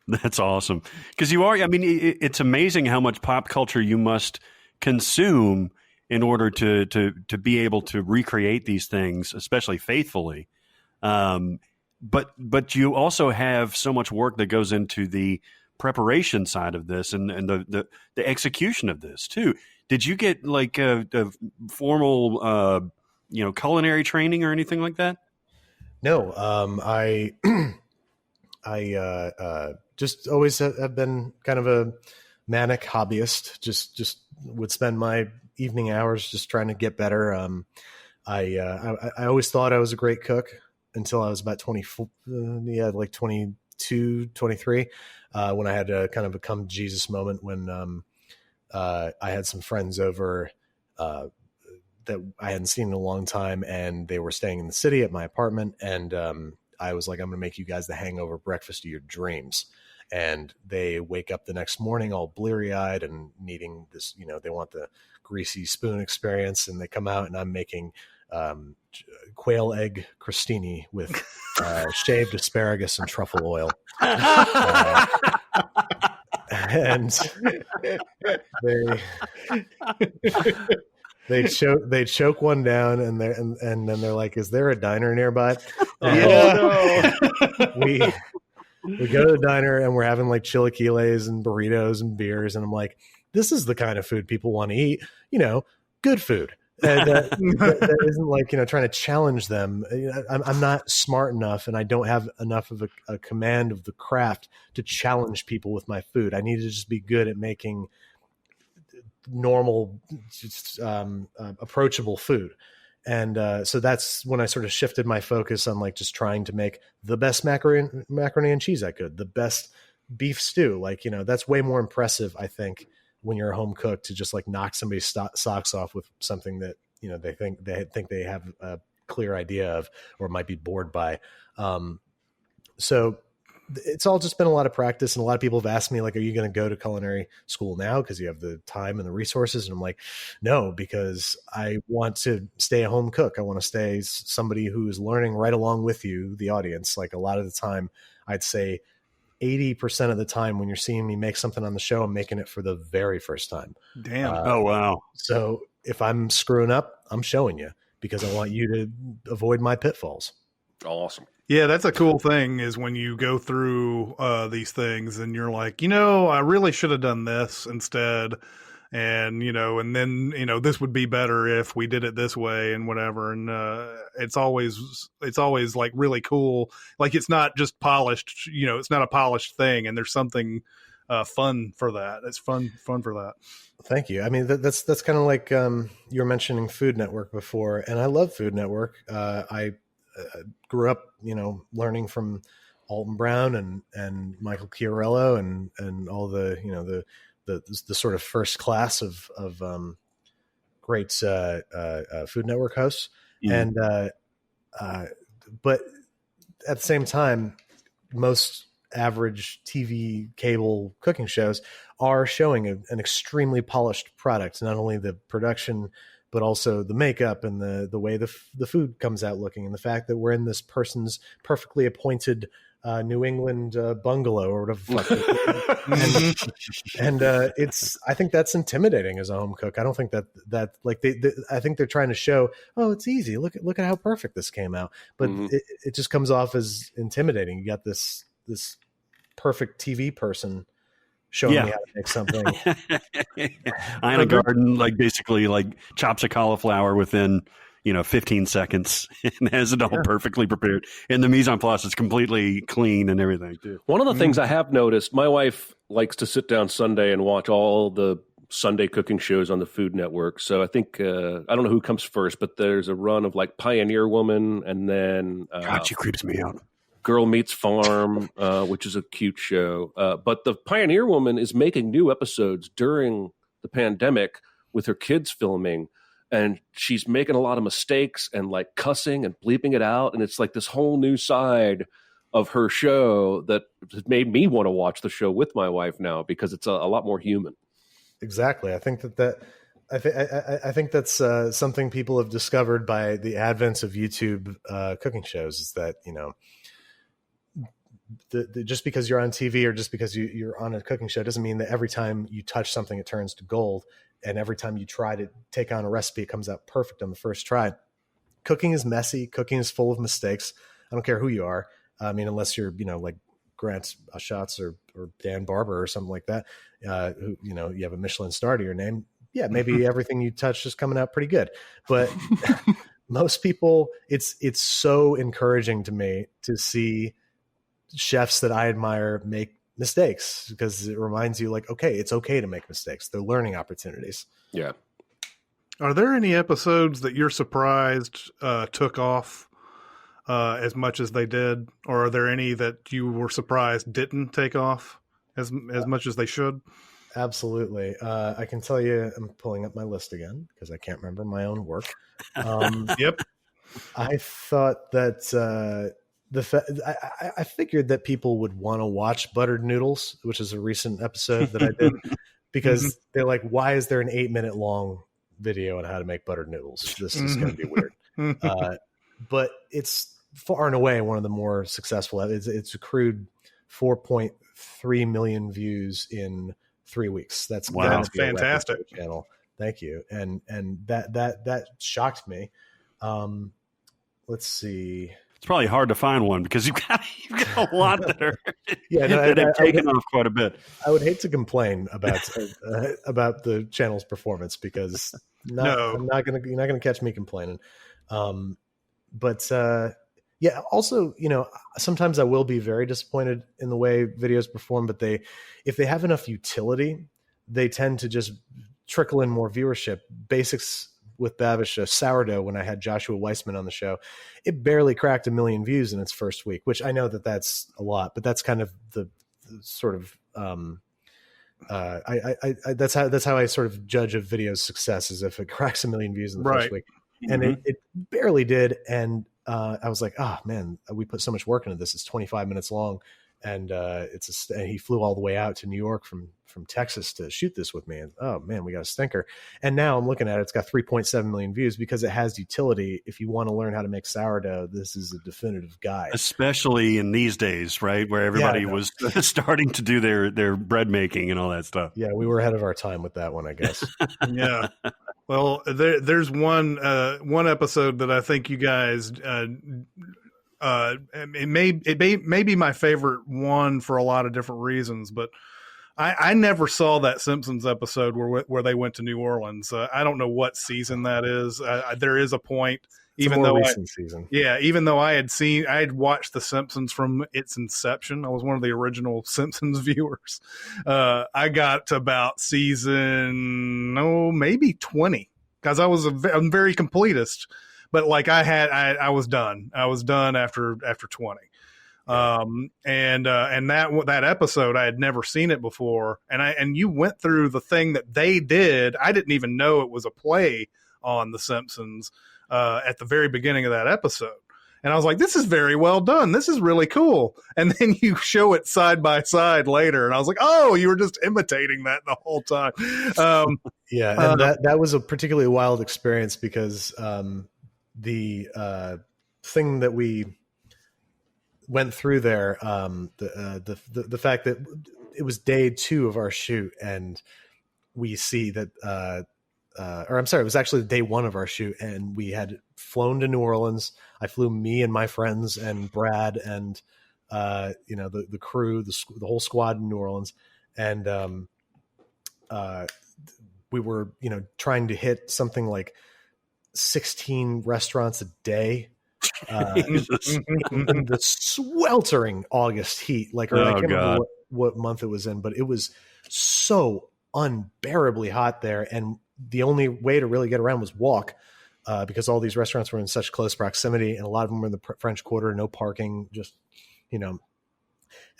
Speaker 5: That's awesome. Because it's amazing how much pop culture you must consume in order to be able to recreate these things, especially faithfully. But you also have so much work that goes into the preparation side of this and the execution of this too. Did you get like a formal culinary training or anything like that?
Speaker 1: No, I just always have been kind of a manic hobbyist. Just would spend my evening hours just trying to get better. I always thought I was a great cook until I was about 24, like 22, 23, when I had a kind of a come to Jesus moment when I had some friends over that I hadn't seen in a long time, and they were staying in the city at my apartment, and I was like, I'm going to make you guys the hangover breakfast of your dreams. And they wake up the next morning all bleary-eyed and needing this, they want the greasy spoon experience, and they come out and I'm making quail egg crostini with shaved asparagus and truffle oil. And they choke one down, and then they're like, "Is there a diner nearby?" We go to the diner and we're having like chilaquiles and burritos and beers, and I'm like, "This is the kind of food people want to eat, good food." And that isn't like trying to challenge them. I'm not smart enough, and I don't have enough of a command of the craft to challenge people with my food. I need to just be good at making normal, approachable food. And so that's when I sort of shifted my focus on like just trying to make the best macaroni and cheese I could, the best beef stew. Like, that's way more impressive, I think, when you're a home cook, to just like knock somebody's socks off with something that, they think they have a clear idea of or might be bored by. So it's all just been a lot of practice. And a lot of people have asked me, like, are you going to go to culinary school now because you have the time and the resources? And I'm like, no, because I want to stay a home cook. I want to stay somebody who is learning right along with you, the audience. Like a lot of the time, I'd say 80% of the time when you're seeing me make something on the show, I'm making it for the very first time.
Speaker 3: Damn.
Speaker 5: Oh, wow.
Speaker 1: So if I'm screwing up, I'm showing you because I want you to avoid my pitfalls.
Speaker 4: Awesome.
Speaker 3: Yeah, that's a cool thing is when you go through these things and you're like, I really should have done this instead. And, and then, this would be better if we did it this way and whatever. And it's always like really cool. Like it's not just polished, it's not a polished thing. And there's something fun for that. It's fun for that.
Speaker 1: Thank you. I mean, that's kind of like you were mentioning Food Network before, and I love Food Network. I grew up, learning from Alton Brown and Michael Chiarello and all the, the sort of first class of great Food Network hosts,
Speaker 5: Mm.
Speaker 1: and but at the same time, most average TV cable cooking shows are showing an extremely polished product. Not only the production, but also the makeup and the way the food comes out looking, and the fact that we're in this person's perfectly appointed New England bungalow or whatever the fuck. and it's, I think that's intimidating as a home cook. I don't think that like I think they're trying to show, oh, it's easy. Look at how perfect this came out. But it just comes off as intimidating. You got this perfect TV person showing me how to make something.
Speaker 5: Ina Garten, like basically like chops a cauliflower within 15 seconds and has it all perfectly prepared. And the mise en place is completely clean and everything too.
Speaker 4: One of the things I have noticed, my wife likes to sit down Sunday and watch all the Sunday cooking shows on the Food Network. So I think, I don't know who comes first, but there's a run of like Pioneer Woman, and then
Speaker 5: God, she creeps me out.
Speaker 4: Girl Meets Farm, which is a cute show. But the Pioneer Woman is making new episodes during the pandemic with her kids filming. And she's making a lot of mistakes and like cussing and bleeping it out. And it's like this whole new side of her show that made me want to watch the show with my wife now, because it's a lot more human.
Speaker 1: Exactly. I think I think that's something people have discovered by the advent of YouTube cooking shows, is that, just because you're on TV or just because you're on a cooking show doesn't mean that every time you touch something, it turns to gold. And every time you try to take on a recipe, it comes out perfect on the first try. Cooking is messy. Cooking is full of mistakes. I don't care who you are. I mean, unless you're, like Grant Schatz or Dan Barber or something like that, who, you have a Michelin star to your name. Yeah, maybe everything you touch is coming out pretty good. But most people, it's so encouraging to me to see chefs that I admire make mistakes, because it reminds you like, okay, it's okay to make mistakes. They're learning opportunities.
Speaker 4: Yeah.
Speaker 3: Are there any episodes that you're surprised took off as much as they did? Or are there any that you were surprised didn't take off as much as they should?
Speaker 1: Absolutely. I can tell you, I'm pulling up my list again because I can't remember my own work.
Speaker 3: Yep.
Speaker 1: I thought that I figured that people would want to watch Buttered Noodles, which is a recent episode that I did, because they're like, why is there an 8-minute long video on how to make buttered noodles? This is going to be weird. But it's far and away one of the more successful. It's accrued 4.3 million views in 3 weeks. That's
Speaker 3: fantastic.
Speaker 1: Channel. Thank you. And that shocked me. Let's see.
Speaker 5: It's probably hard to find one because you've got a lot that are
Speaker 1: that
Speaker 5: have taken off quite a bit.
Speaker 1: I would hate to complain about the channel's performance, because you're not gonna catch me complaining. But also, sometimes I will be very disappointed in the way videos perform, but if they have enough utility, they tend to just trickle in more viewership. Basics with Babish sourdough, when I had Joshua Weissman on the show, it barely cracked 1 million views in its first week, which I know that's a lot, but that's kind of the sort of that's how I sort of judge a video's success, is if it cracks 1 million views in the first week. And it barely did. And I was like, oh man, we put so much work into this. It's 25 minutes long. And and he flew all the way out to New York from Texas to shoot this with me. And oh man, we got a stinker. And now I'm looking at it, it's got 3.7 million views because it has utility. If you want to learn how to make sourdough, this is a definitive guide.
Speaker 5: Especially in these days, right, where everybody was starting to do their bread making and all that stuff.
Speaker 1: Yeah, we were ahead of our time with that one, I guess.
Speaker 3: Yeah. Well, there's one episode that I think you guys. It may be my favorite one for a lot of different reasons, but I never saw that Simpsons episode where they went to New Orleans. I don't know what season that is. There is a point, even though I had watched the Simpsons from its inception. I was one of the original Simpsons viewers. I got to about season maybe 20, because I'm very completist. But like I was done. I was done after 20. And that episode, I had never seen it before. And you went through the thing that they did. I didn't even know it was a play on The Simpsons, at the very beginning of that episode. And I was like, this is very well done. This is really cool. And then you show it side by side later. And I was like, oh, you were just imitating that the whole time.
Speaker 1: Yeah. And that was a particularly wild experience because the thing that we went through there, the fact that it was day 2 of our shoot, and we see that, or I'm sorry, it was actually day 1 of our shoot, and we had flown to New Orleans. I flew me and my friends and Brad and the crew, the whole squad in New Orleans, and we were trying to hit something like 16 restaurants a day. In the sweltering August heat, I can't remember what month it was in, but it was so unbearably hot there, and the only way to really get around was walk, because all these restaurants were in such close proximity, and a lot of them were in the French Quarter, no parking, just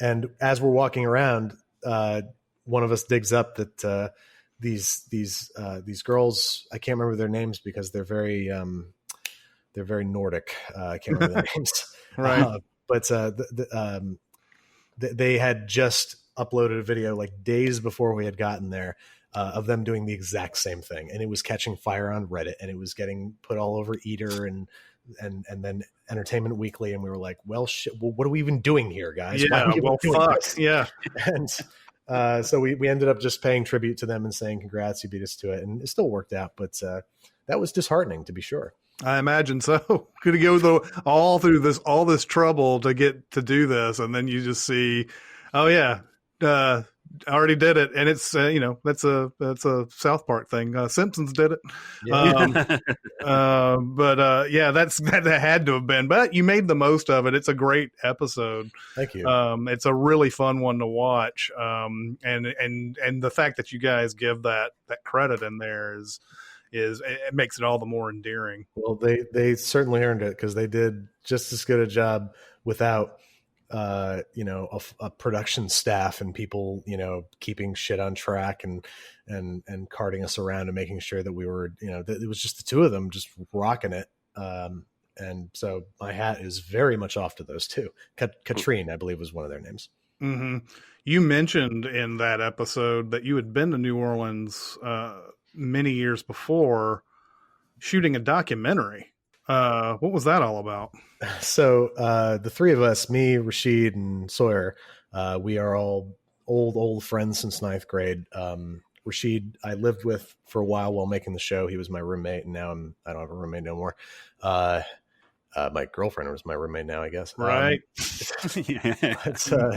Speaker 1: And as we're walking around, one of us digs up that these girls, I can't remember their names because they're very Nordic. I can't remember their names.
Speaker 3: Right.
Speaker 1: But they had just uploaded a video like days before we had gotten there, of them doing the exact same thing. And it was catching fire on Reddit, and it was getting put all over Eater and then Entertainment Weekly. And we were like, well, shit, what are we even doing here, guys?
Speaker 3: Yeah. Well, fuck.
Speaker 1: This?
Speaker 3: Yeah.
Speaker 1: And so we ended up just paying tribute to them and saying, congrats, you beat us to it. And it still worked out, but that was disheartening, to be sure.
Speaker 3: I imagine so. Could go all this trouble to get to do this, and then you just see, oh yeah, I already did it, and it's that's a South Park thing. Simpsons did it,
Speaker 1: Yeah.
Speaker 3: but that had to have been. But you made the most of it. It's a great episode.
Speaker 1: Thank you.
Speaker 3: It's a really fun one to watch, and the fact that you guys give that credit in there is it makes it all the more endearing.
Speaker 1: Well, they certainly earned it, because they did just as good a job without a production staff and people keeping shit on track and carting us around and making sure that we were it was just the two of them just rocking it, and so my hat is very much off to those two. Katrine, I believe, was one of their names.
Speaker 3: Mm-hmm. You mentioned in that episode that you had been to New Orleans many years before, shooting a documentary. What was that all about?
Speaker 1: So the three of us, me, Rashid, and Sawyer, we are all old friends since 9th grade. Rashid, I lived with for a while making the show. He was my roommate, and now I don't have a roommate no more. My girlfriend was my roommate now, I guess.
Speaker 3: Right.
Speaker 1: So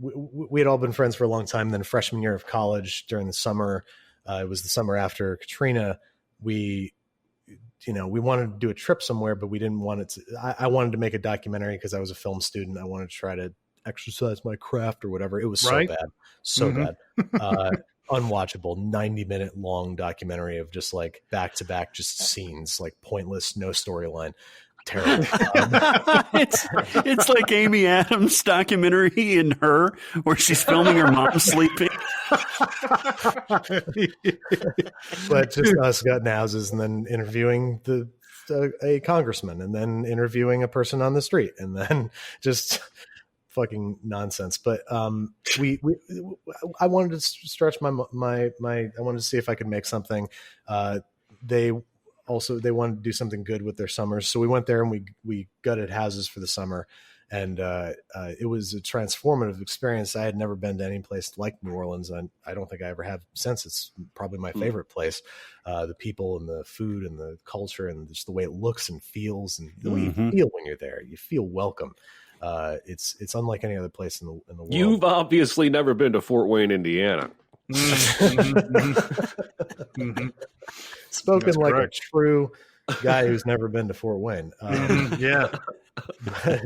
Speaker 1: we had all been friends for a long time. Then freshman year of college, during the summer, it was the summer after Katrina, we wanted to do a trip somewhere, but we didn't want it to, I wanted to make a documentary because I was a film student. I wanted to try to exercise my craft or whatever. It was so bad. So bad. Unwatchable 90-minute long documentary of just like back-to-back just scenes, like pointless, no storyline. Terrible.
Speaker 5: It's like Amy Adams' documentary in Her, where she's filming her mom sleeping.
Speaker 1: But just us gutting houses, and then interviewing a congressman, and then interviewing a person on the street, and then just fucking nonsense. But I wanted to stretch my I wanted to see if I could make something. They wanted to do something good with their summers, so we went there and we gutted houses for the summer, and it was a transformative experience. I had never been to any place like New Orleans, and I don't think I ever have since. It's probably my favorite place. The people and the food and the culture and just the way it looks and feels, and the way you feel when you're there. You feel welcome. It's unlike any other place in the world.
Speaker 4: You've obviously never been to Fort Wayne, Indiana.
Speaker 1: Spoken
Speaker 3: That's
Speaker 1: like
Speaker 3: correct.
Speaker 1: a true guy who's never been to Fort Wayne.
Speaker 3: Yeah.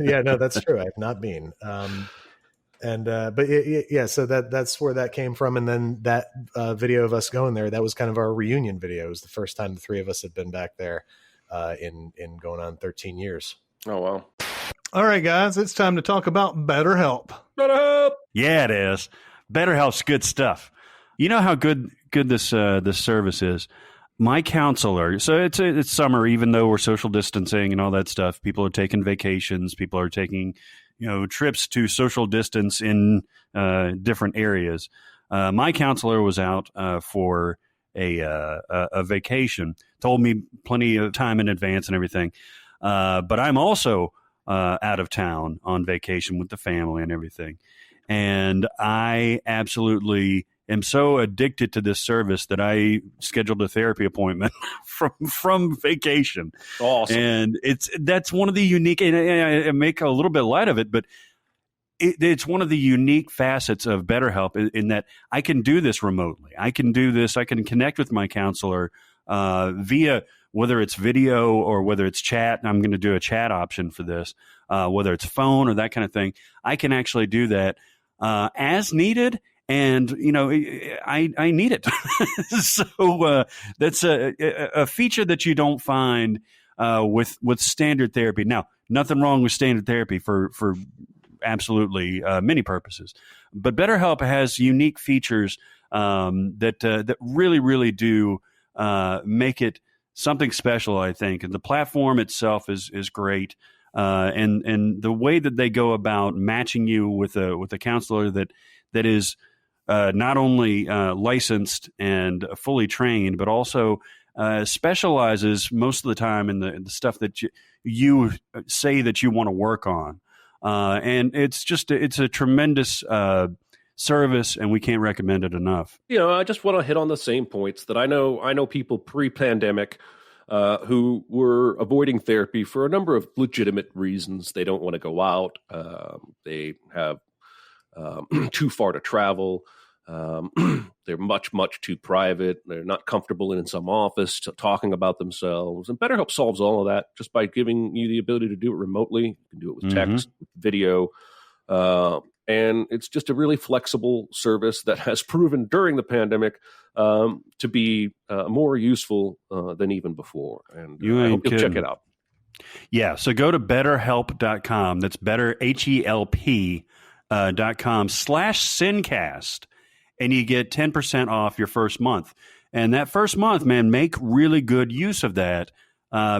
Speaker 1: Yeah, no, that's true. I've not been. But yeah, so that's where that came from. And then that video of us going there, that was kind of our reunion video. It was the first time the three of us had been back there in going on 13 years.
Speaker 4: Oh, wow.
Speaker 3: All right, guys, it's time to talk about BetterHelp.
Speaker 4: BetterHelp!
Speaker 5: Yeah, it is. BetterHelp's good stuff. You know how good this service is. My counselor. So it's summer, even though we're social distancing and all that stuff. People are taking vacations. People are taking trips to social distance in different areas. My counselor was out for a vacation. Told me plenty of time in advance and everything. But I'm also out of town on vacation with the family and everything. And I absolutely am so addicted to this service that I scheduled a therapy appointment from vacation.
Speaker 4: Awesome.
Speaker 5: And that's one of the unique, and I make a little bit light of it, but it's one of the unique facets of BetterHelp in that I can do this remotely. I can do this. I can connect with my counselor via whether it's video or whether it's chat. And I'm going to do a chat option for this, whether it's phone or that kind of thing. I can actually do that as needed. And, I need it. So that's a feature that you don't find with standard therapy. Now, nothing wrong with standard therapy for absolutely many purposes. But BetterHelp has unique features that really, really do make it something special, I think. And the platform itself is great. And the way that they go about matching you with a counselor that is not only licensed and fully trained, but also specializes most of the time in the stuff that you say that you want to work on. And it's a tremendous service, and we can't recommend it enough.
Speaker 4: I just want to hit on the same points that I know people pre-pandemic who were avoiding therapy for a number of legitimate reasons. They don't want to go out. They have too far to travel. They're much, much too private. They're not comfortable in some office talking about themselves. And BetterHelp solves all of that just by giving you the ability to do it remotely. You can do it with text, with video. And it's just a really flexible service that has proven during the pandemic to be more useful than even before. And I hope you'll check it out.
Speaker 5: Yeah, so go to betterhelp.com. That's better, HELP.com/SinCast. And you get 10% off your first month. And that first month, man, make really good use of that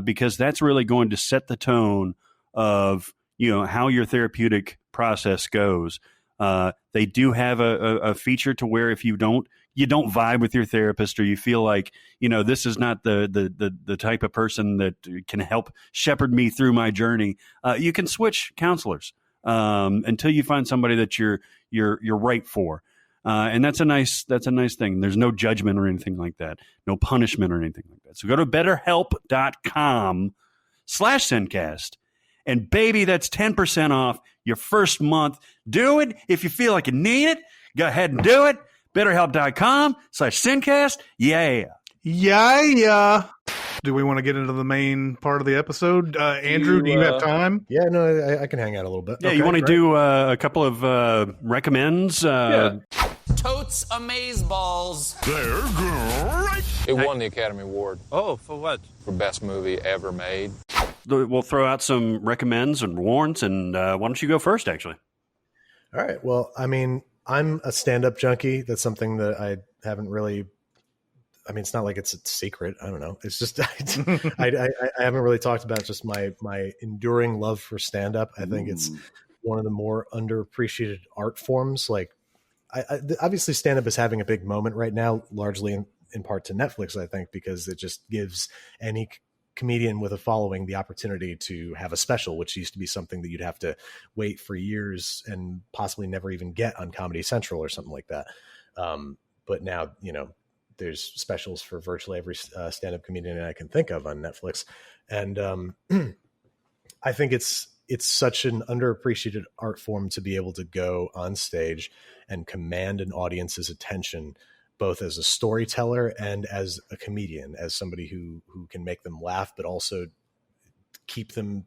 Speaker 5: because that's really going to set the tone of, how your therapeutic process goes. They do have a feature to where if you don't vibe with your therapist or you feel like, this is not the type of person that can help shepherd me through my journey, you can switch counselors until you find somebody that you're right for. And that's a nice thing. There's no judgment or anything like that. No punishment or anything like that. So go to betterhelp.com/SinCast. And baby, that's 10% off your first month. Do it. If you feel like you need it, go ahead and do it. betterhelp.com/SinCast. Yeah.
Speaker 3: Yeah. Do we want to get into the main part of the episode? Andrew, do you have time?
Speaker 1: Yeah, no, I can hang out a little bit.
Speaker 5: Yeah, okay, you want to do a couple of recommends?
Speaker 6: Totes Amazeballs.
Speaker 7: They're great.
Speaker 8: It won the Academy Award.
Speaker 6: Oh, for what?
Speaker 8: For best movie ever made.
Speaker 5: We'll throw out some recommends and warrants, and why don't you go first, actually?
Speaker 1: All right. Well, I mean, I'm a stand-up junkie. That's something that I haven't really... I mean, it's not like it's a secret. I don't know. It's just I haven't really talked about just my enduring love for stand-up. I think it's one of the more underappreciated art forms. Like, obviously, stand-up is having a big moment right now, largely in part to Netflix, I think, because it just gives any comedian with a following the opportunity to have a special, which used to be something that you'd have to wait for years and possibly never even get on Comedy Central or something like that. But now, there's specials for virtually every stand-up comedian I can think of on Netflix. And I think it's such an underappreciated art form to be able to go on stage and command an audience's attention, both as a storyteller and as a comedian, as somebody who can make them laugh, but also keep them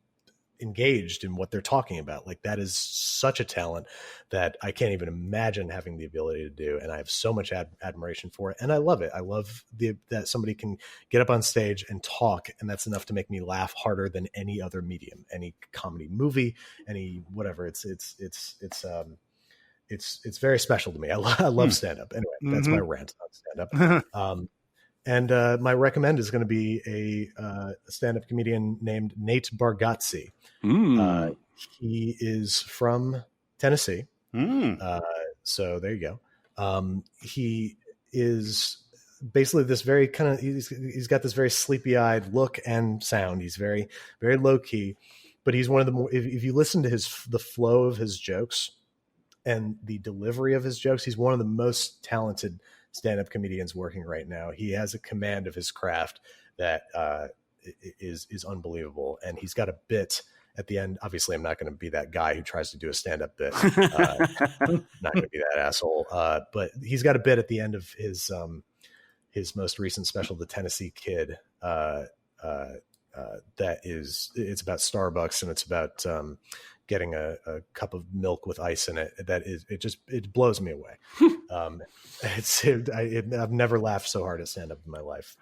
Speaker 1: engaged in what they're talking about. Like, that is such a talent that I can't even imagine having the ability to do. And I have so much admiration for it. And I love it. I love that somebody can get up on stage and talk, and that's enough to make me laugh harder than any other medium, any comedy movie, any whatever. It's very special to me. I love stand-up. Anyway, that's my rant on stand-up. And my recommend is going to be a stand-up comedian named Nate Bargatzi. He is from Tennessee. So there you go. He is basically this very kind of, he's got this very sleepy-eyed look and sound. He's very, very low-key, but he's one of the more, if you listen to the flow of his jokes and the delivery of his jokes, he's one of the most talented stand-up comedians working right now. He has a command of his craft that is unbelievable, and he's got a bit at the end. Obviously, I'm not going to be that guy who tries to do a stand-up bit. Not going to be that asshole. But he's got a bit at the end of his most recent special, The Tennessee Kid. It's about Starbucks, and it's about getting a cup of milk with ice in it. It blows me away. I've never laughed so hard at stand up in my life.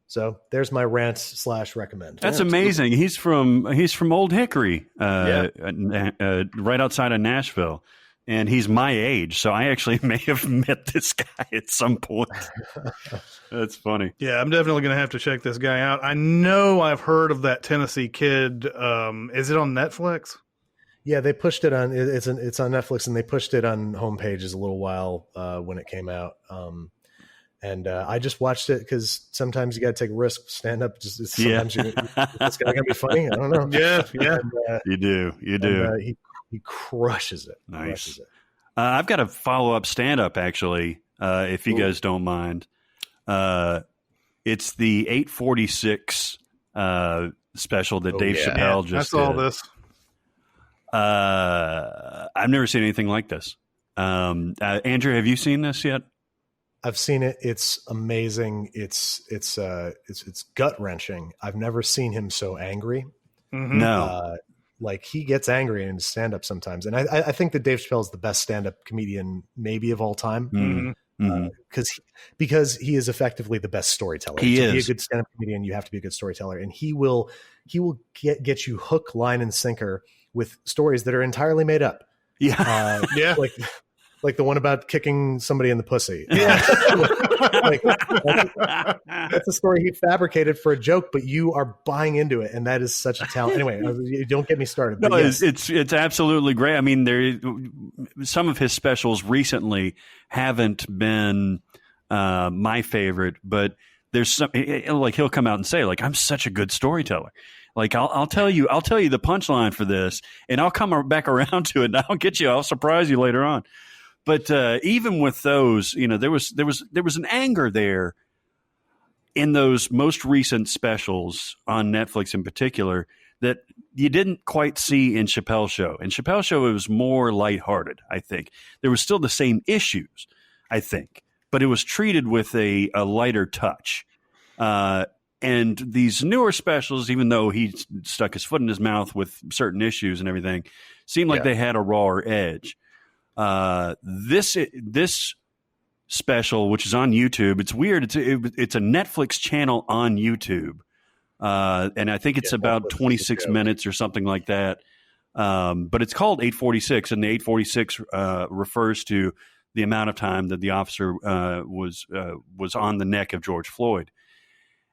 Speaker 1: So there's my rant / recommend.
Speaker 5: That's amazing. He's from Old Hickory, right outside of Nashville. And he's my age, so I actually may have met this guy at some point. That's funny.
Speaker 3: Yeah, I'm definitely going to have to check this guy out. I know I've heard of that Tennessee Kid. Is it on Netflix?
Speaker 1: Yeah, they pushed it on. It's on Netflix, and they pushed it on homepages a little while when it came out. And I just watched it because sometimes you got to take a risk. Stand up, sometimes it's going to be funny. I don't know.
Speaker 3: Yeah.
Speaker 1: And,
Speaker 5: you do.
Speaker 1: And, he crushes it.
Speaker 5: Nice. I've got a follow-up stand-up, actually, if you guys don't mind. It's the 846 special that Dave Chappelle just did.
Speaker 3: I saw this.
Speaker 1: I've
Speaker 5: never seen anything like this. Andrew, have you seen this yet?
Speaker 1: I've seen it. It's amazing. It's gut-wrenching. I've never seen him so angry.
Speaker 5: Mm-hmm. No.
Speaker 1: Like, he gets angry in his stand-up sometimes. And I think that Dave Chappelle is the best stand-up comedian maybe of all time. Because he is effectively the best storyteller. To be a good stand-up comedian, you have to be a good storyteller. And he will get you hook, line, and sinker with stories that are entirely made up.
Speaker 5: Yeah.
Speaker 1: Like the one about kicking somebody in the pussy.
Speaker 3: Yeah.
Speaker 1: That's a story he fabricated for a joke, but you are buying into it, and that is such a talent. Anyway, don't get me started.
Speaker 5: No, yes. it's absolutely great. I mean, some of his specials recently haven't been my favorite, but there's some, like, he'll come out and say, like, I'm such a good storyteller. Like, I'll tell you the punchline for this, and I'll come back around to it, and I'll surprise you later on. But even with those, there was an anger there in those most recent specials on Netflix in particular that you didn't quite see in Chappelle's show. In Chappelle's show, it was more lighthearted, I think. There was still the same issues, I think, but it was treated with a lighter touch. And these newer specials, even though he stuck his foot in his mouth with certain issues and everything, seemed like they had a rawer edge. This special, which is on YouTube, it's weird. It's a Netflix channel on YouTube, and I think it's about 26 minutes or something like that. But it's called 846, and the 846 refers to the amount of time that the officer was on the neck of George Floyd,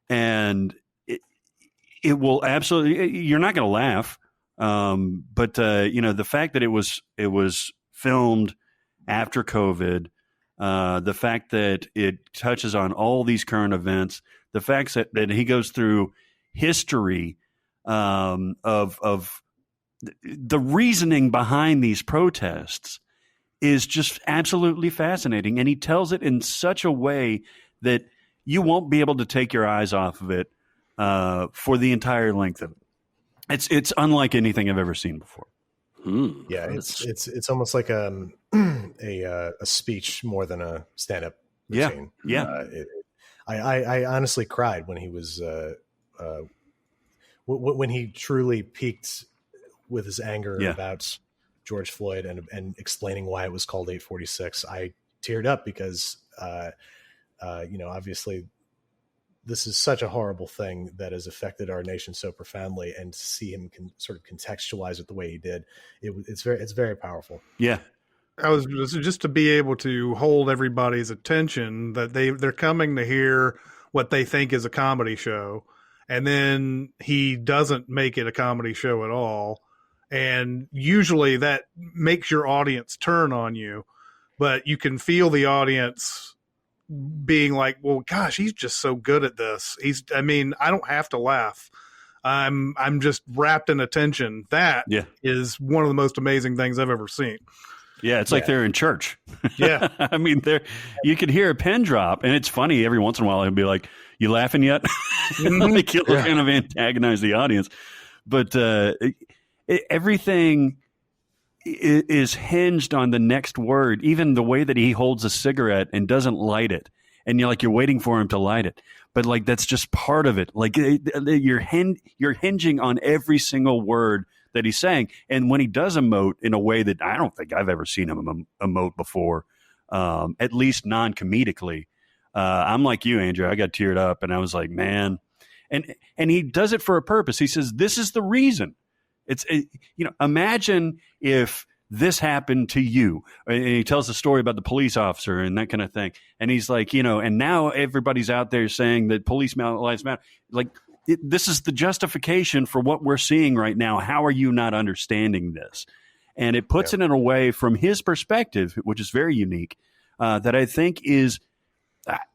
Speaker 5: and it will absolutely. You're not going to laugh, but the fact that it was filmed after COVID, the fact that it touches on all these current events, the fact that he goes through history of the reasoning behind these protests is just absolutely fascinating. And he tells it in such a way that you won't be able to take your eyes off of it for the entire length of it. It's unlike anything I've ever seen before.
Speaker 1: Yeah, it's almost like a speech more than a stand-up routine.
Speaker 5: Yeah.
Speaker 1: I honestly cried when he was when he truly peaked with his anger
Speaker 5: Yeah.
Speaker 1: about George Floyd and explaining why it was called 846, I teared up because, obviously this is such a horrible thing that has affected our nation so profoundly, and to see him sort of contextualize it the way he did, it's very powerful.
Speaker 5: Yeah.
Speaker 3: I was just to be able to hold everybody's attention that they're coming to hear what they think is a comedy show, and then he doesn't make it a comedy show at all. And usually that makes your audience turn on you, but you can feel the audience being like, well, gosh, he's just so good at this. I don't have to laugh. I'm just wrapped in attention. That is one of the most amazing things I've ever seen.
Speaker 5: Yeah, it's like they're in church.
Speaker 3: Yeah.
Speaker 5: I mean, you could hear a pin drop, and it's funny every once in a while. He'll be like, "You laughing yet?" Like he'll kind of antagonize the audience. But everything is hinged on the next word, even the way that he holds a cigarette and doesn't light it. And you're waiting for him to light it. But like, that's just part of it. Like you're hinging on every single word that he's saying. And when he does emote in a way that I don't think I've ever seen him emote before, at least non-comedically, I'm like you, Andrew. I got teared up and I was like, man. And he does it for a purpose. He says, this is the reason. Imagine if this happened to you. And he tells the story about the police officer and that kind of thing. And he's like, and now everybody's out there saying that police lives matter. Like, this is the justification for what we're seeing right now. How are you not understanding this? And it puts it in a way from his perspective, which is very unique, that I think is,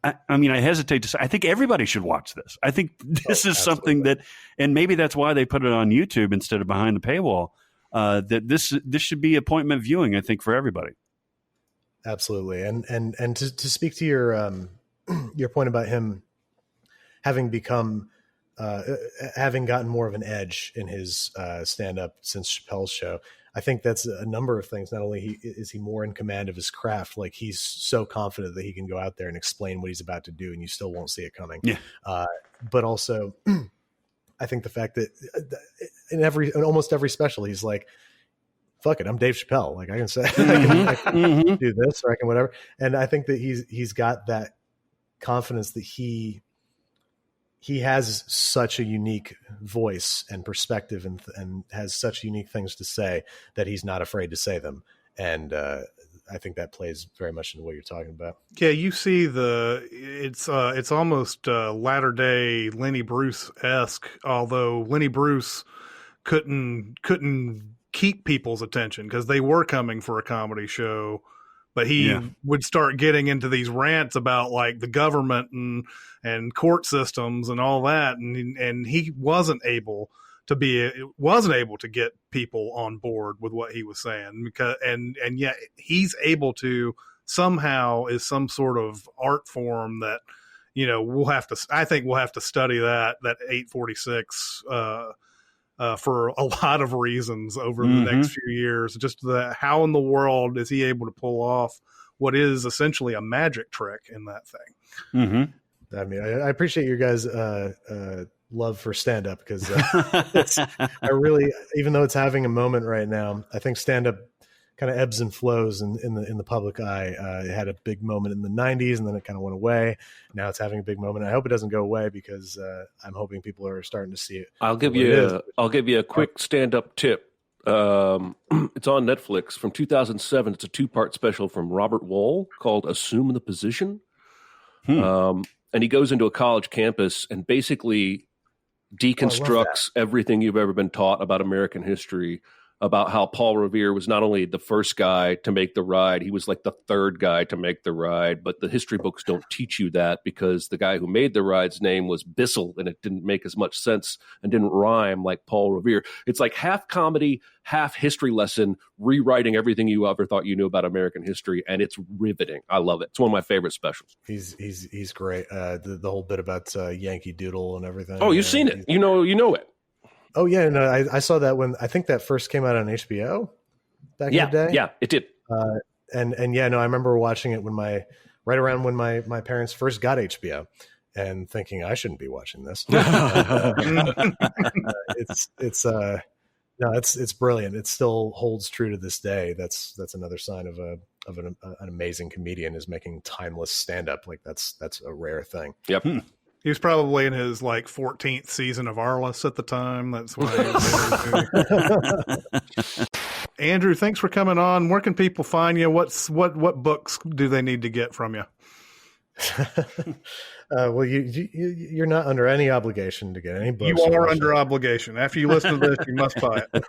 Speaker 5: I hesitate to say, I think everybody should watch this. I think this is something that, and maybe that's why they put it on YouTube instead of behind the paywall, that this should be appointment viewing, I think, for everybody.
Speaker 1: Absolutely. And to speak to your point about him having become, having gotten more of an edge in his stand-up since Chappelle's show, I think that's a number of things. Not only is he more in command of his craft, like he's so confident that he can go out there and explain what he's about to do and you still won't see it coming. Yeah. But also I think the fact that in almost every special, he's like, fuck it, I'm Dave Chappelle. Like I can say, I can do this or I can whatever. And I think that he's got that confidence that he has such a unique voice and perspective and has such unique things to say that he's not afraid to say them. And I think that plays very much into what you're talking about.
Speaker 3: Yeah, you see it's almost latter day Lenny Bruce-esque, although Lenny Bruce couldn't keep people's attention because they were coming for a comedy show. But he would start getting into these rants about like the government and court systems and all that, and he wasn't able to get people on board with what he was saying because and yet he's able to somehow is some sort of art form that I think we'll have to study that 846 for a lot of reasons over the next few years. Just how in the world is he able to pull off what is essentially a magic trick in that thing?
Speaker 1: I mean, I appreciate your guys' love for stand-up because I really, even though it's having a moment right now, I think stand-up kind of ebbs and flows in the public eye. It had a big moment in the 90s and then it kind of went away. Now it's having a big moment. I hope it doesn't go away because I'm hoping people are starting to see it.
Speaker 4: I'll give you a quick stand-up tip. It's on Netflix from 2007. It's a 2-part special from Robert Wall called Assume the Position. And he goes into a college campus and basically deconstructs everything you've ever been taught about American history, about how Paul Revere was not only the first guy to make the ride, he was like the third guy to make the ride. But the history books don't teach you that because the guy who made the ride's name was Bissell and it didn't make as much sense and didn't rhyme like Paul Revere. It's like half comedy, half history lesson, rewriting everything you ever thought you knew about American history. And it's riveting. I love it. It's one of my favorite specials.
Speaker 1: He's great. The whole bit about Yankee Doodle and everything.
Speaker 4: Oh, you've seen it. You know it.
Speaker 1: Oh yeah, no, I saw that when I think that first came out on HBO back in the day.
Speaker 4: Yeah, it did.
Speaker 1: And I remember watching it right around when my parents first got HBO, and thinking I shouldn't be watching this. It's brilliant. It still holds true to this day. That's another sign of an amazing comedian is making timeless stand-up. Like that's a rare thing.
Speaker 4: Yep.
Speaker 3: He was probably in his 14th season of Arliss at the time. That's why he was Andrew, thanks for coming on. Where can people find you? What books do they need to get from you?
Speaker 1: Well, you're not under any obligation to get any books.
Speaker 3: You are under obligation. After you listen to this, you must buy it.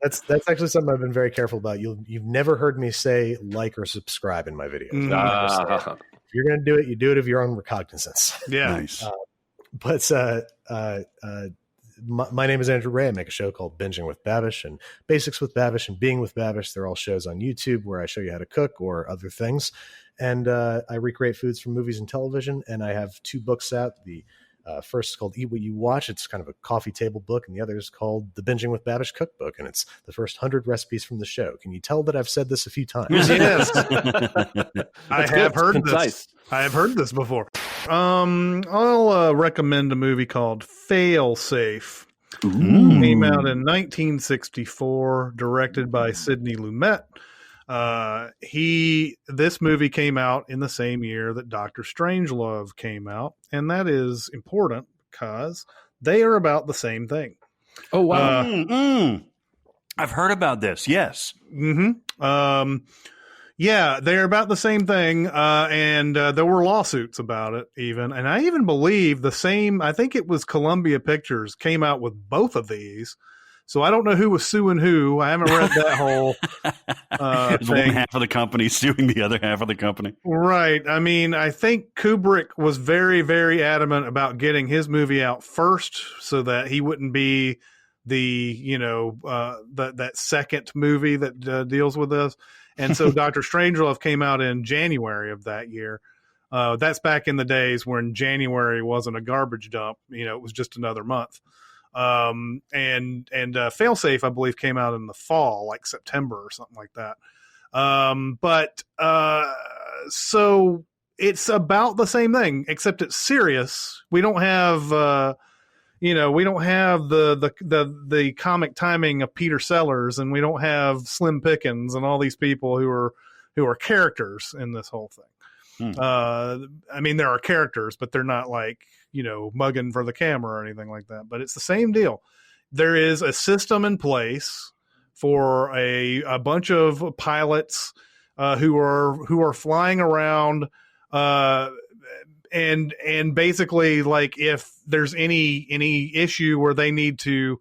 Speaker 1: That's actually something I've been very careful about. You've never heard me say like or subscribe in my videos. If you're going to do it, you do it of your own recognizance.
Speaker 3: Yeah.
Speaker 5: Nice.
Speaker 1: My name is Andrew Ray. I make a show called Binging with Babish and Basics with Babish and Being with Babish. They're all shows on YouTube where I show you how to cook or other things. And I recreate foods from movies and television. And I have 2 books out. The first is called Eat What You Watch. It's kind of a coffee table book. And the other is called The Binging with Babish Cookbook. And it's the first 100 recipes from the show. Can you tell that I've said this a few times?
Speaker 3: Yes. I have heard this. I have heard this before. I'll recommend a movie called Fail Safe. Came out in 1964, directed by Sidney Lumet. This movie came out in the same year that Dr. Strangelove came out, and that is important because they are about the same thing.
Speaker 4: Oh wow!
Speaker 5: I've heard about this. Yes.
Speaker 3: Yeah, they're about the same thing, and there were lawsuits about it even. And I even believe I think it was Columbia Pictures came out with both of these. So I don't know who was suing who. I haven't read that whole
Speaker 5: It's one half of the company suing the other half of the company.
Speaker 3: Right. I mean, I think Kubrick was very, very adamant about getting his movie out first so that he wouldn't be that second movie that deals with this. And so Dr. Strangelove came out in January of that year. That's back in the days when January wasn't a garbage dump. It was just another month. And Failsafe, I believe, came out in the fall, like September or something like that. So it's about the same thing, except it's serious. We don't have, the comic timing of Peter Sellers, and we don't have Slim Pickens and all these people who are characters in this whole thing. I mean, there are characters, but they're not like, mugging for the camera or anything like that. But it's the same deal. There is a system in place for a bunch of pilots who are flying around, and basically, like, if there's any issue where they need to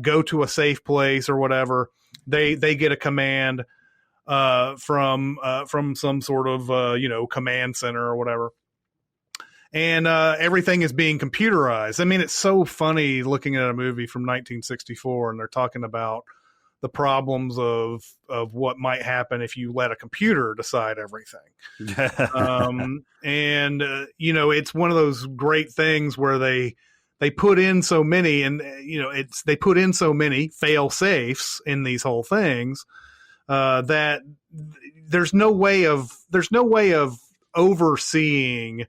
Speaker 3: go to a safe place or whatever, they get a command from some sort of command center or whatever. And everything is being computerized. I mean, it's so funny looking at a movie from 1964, and they're talking about the problems of what might happen if you let a computer decide everything. It's one of those great things where they put in so many, and they put in so many fail safes in these whole things that there's no way of overseeing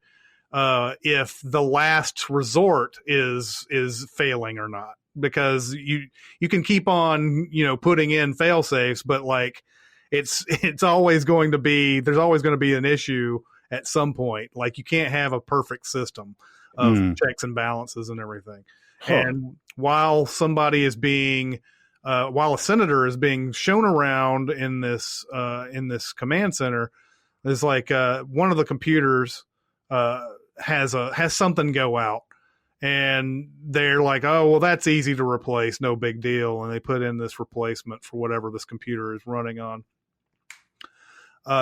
Speaker 3: if the last resort is failing or not, because you can keep on putting in fail safes, but like it's always going to be, there's always going to be an issue at some point. Like, you can't have a perfect system of checks and balances and everything. And while somebody is being while a senator is being shown around in this command center, there's like one of the computers has something go out, and they're like, oh, well, that's easy to replace, no big deal. And they put in this replacement for whatever this computer is running on.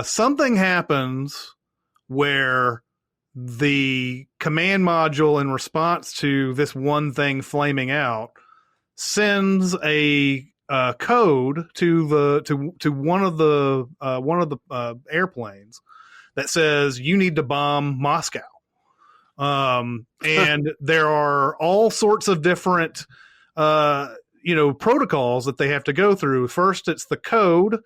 Speaker 3: Something happens where the command module, in response to this one thing flaming out, sends a code to one of the airplanes that says you need to bomb Moscow. And there are all sorts of different protocols that they have to go through. First, it's the code,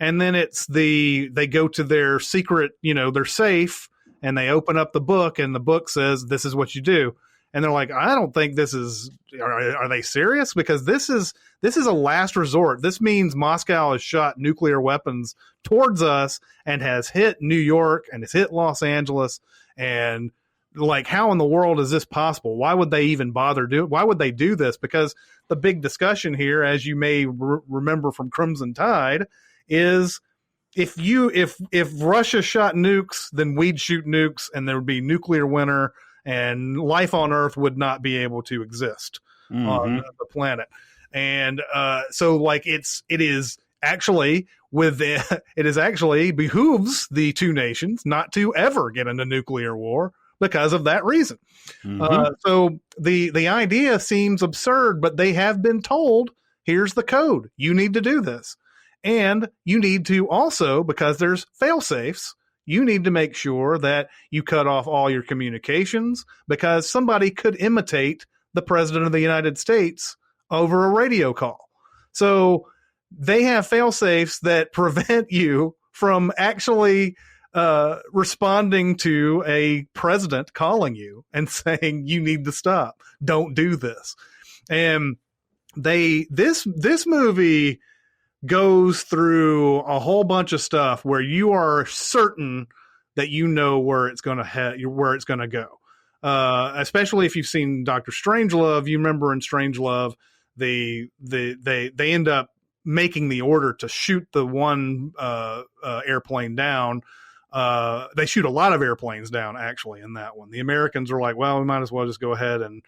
Speaker 3: and then it's they go to their secret, their safe, and they open up the book, and the book says, this is what you do. And they're like, I don't think this is, are they serious? Because this is a last resort. This means Moscow has shot nuclear weapons towards us and has hit New York and has hit Los Angeles. And like, how in the world is this possible? Why would they even why would they do this? Because the big discussion here, as you may remember from Crimson Tide, is if Russia shot nukes, then we'd shoot nukes and there would be nuclear winter, and life on Earth would not be able to exist on the planet. And so like it actually behooves the two nations not to ever get into nuclear war because of that reason. So the idea seems absurd, but they have been told, here's the code. You need to do this. And you need to also, because there's fail safes, you need to make sure that you cut off all your communications, because somebody could imitate the president of the United States over a radio call. So they have fail safes that prevent you from actually responding to a president calling you and saying you need to stop. Don't do this. And this movie goes through a whole bunch of stuff where you are certain that you know where it's going to go. Especially if you've seen Dr. Strangelove. You remember in Strangelove, they end up making the order to shoot the one airplane down. They shoot a lot of airplanes down, actually, in that one. The Americans are like, well, we might as well just go ahead and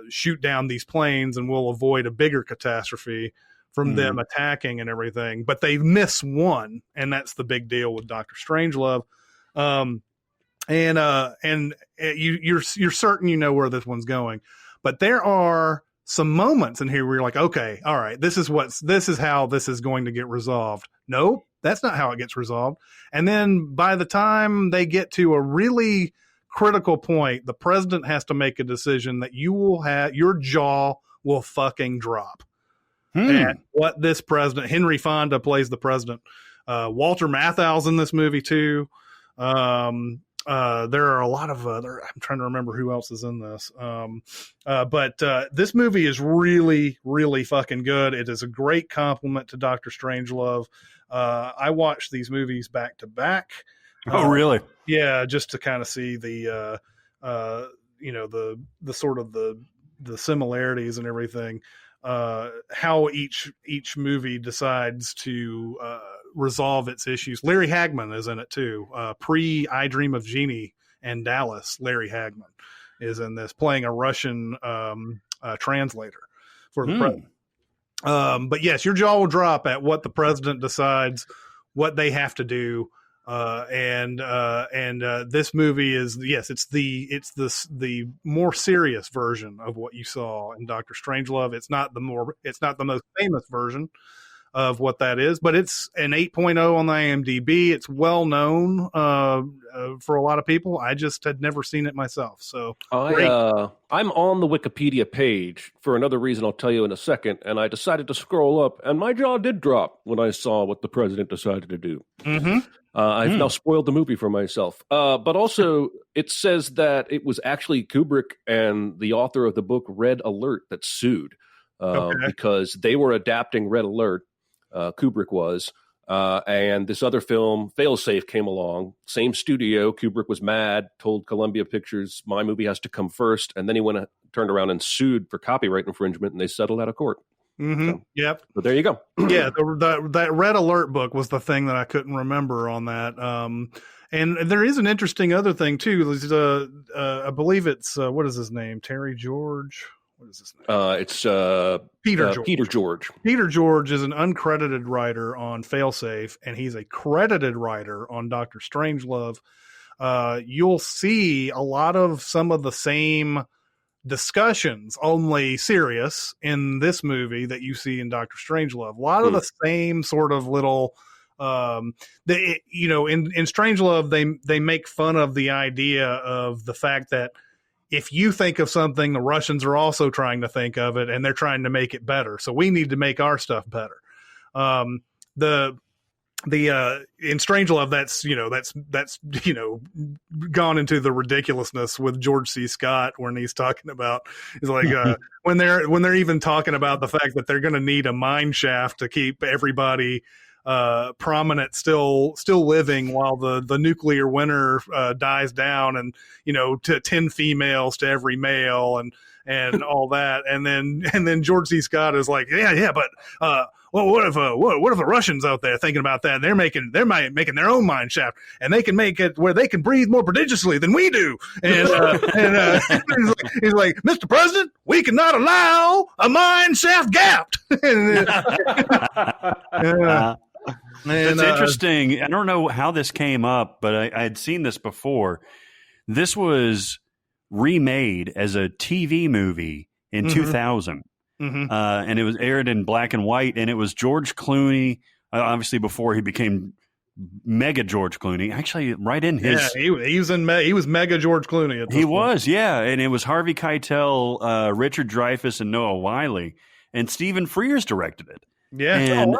Speaker 3: shoot down these planes, and we'll avoid a bigger catastrophe from them attacking and everything. But they miss one, and that's the big deal with Dr. Strangelove. And you're certain you know where this one's going. But there are some moments in here where you're like, okay, all right, this is how this is going to get resolved. Nope, that's not how it gets resolved. And then by the time they get to a really critical point, the president has to make a decision that your jaw will fucking drop. And what this president, Henry Fonda plays the president. Walter Matthau's in this movie too. There are a lot of I'm trying to remember who else is in this. But this movie is really, really fucking good. It is a great compliment to Dr. Strangelove. I watched these movies back to back.
Speaker 5: Oh, really?
Speaker 3: Yeah, just to kind of see the sort of the similarities and everything. How each movie decides to resolve its issues. Larry Hagman is in it too. Pre I Dream of Jeannie and Dallas, Larry Hagman is in this, playing a Russian translator for the president. But yes, your jaw will drop at what the president decides, what they have to do. And this movie is, yes, it's the more serious version of what you saw in Dr. Strangelove. It's not the most famous version of what that is, but it's an 8.0 on the IMDb. It's well known for a lot of people. I just had never seen it myself. So
Speaker 4: I'm on the Wikipedia page for another reason I'll tell you in a second, and I decided to scroll up, and my jaw did drop when I saw what the president decided to do. I've now spoiled the movie for myself. But also, it says that it was actually Kubrick and the author of the book Red Alert that sued because they were adapting Red Alert. Kubrick was. And this other film, Failsafe, came along. Same studio. Kubrick was mad, told Columbia Pictures, my movie has to come first. And then he turned around and sued for copyright infringement, and they settled out of court.
Speaker 3: Yep.
Speaker 4: But there you go.
Speaker 3: Yeah, that Red Alert book was the thing that I couldn't remember on that. And there is an interesting other thing too. I believe it's what is his name? Terry George. What is his name?
Speaker 4: It's
Speaker 3: Peter George.
Speaker 4: Peter George.
Speaker 3: Peter George is an uncredited writer on Failsafe, and he's a credited writer on Dr. Strangelove. You'll see a lot of some of the same discussions, only serious, in this movie that you see in Dr. Strangelove. A lot of the same sort of little, in Strangelove, they make fun of the idea of the fact that if you think of something, the Russians are also trying to think of it, and they're trying to make it better. So we need to make our stuff better. in Strangelove, that's gone into the ridiculousness with George C. Scott when he's talking about, he's like, when they're even talking about the fact that they're going to need a mine shaft to keep everybody prominent still living while the nuclear winter dies down, and to 10 females to every male and all that, and then George C. Scott is like, but well, what if the Russians out there thinking about that, and they're making their own mine shaft, and they can make it where they can breathe more prodigiously than we do, and he's like, Mr. President, we cannot allow a mine shaft gapped.
Speaker 5: That's interesting. I don't know how this came up, but I had seen this before. This was remade as a TV movie in 2000. And it was aired in black and white, and it was George Clooney, obviously before he became mega George Clooney. Actually, right in his,
Speaker 3: he was mega George Clooney. At this
Speaker 5: he
Speaker 3: point.
Speaker 5: was, yeah, and it was Harvey Keitel, Richard Dreyfuss, and Noah Wiley, and Stephen Frears directed it.
Speaker 3: Yeah,
Speaker 5: and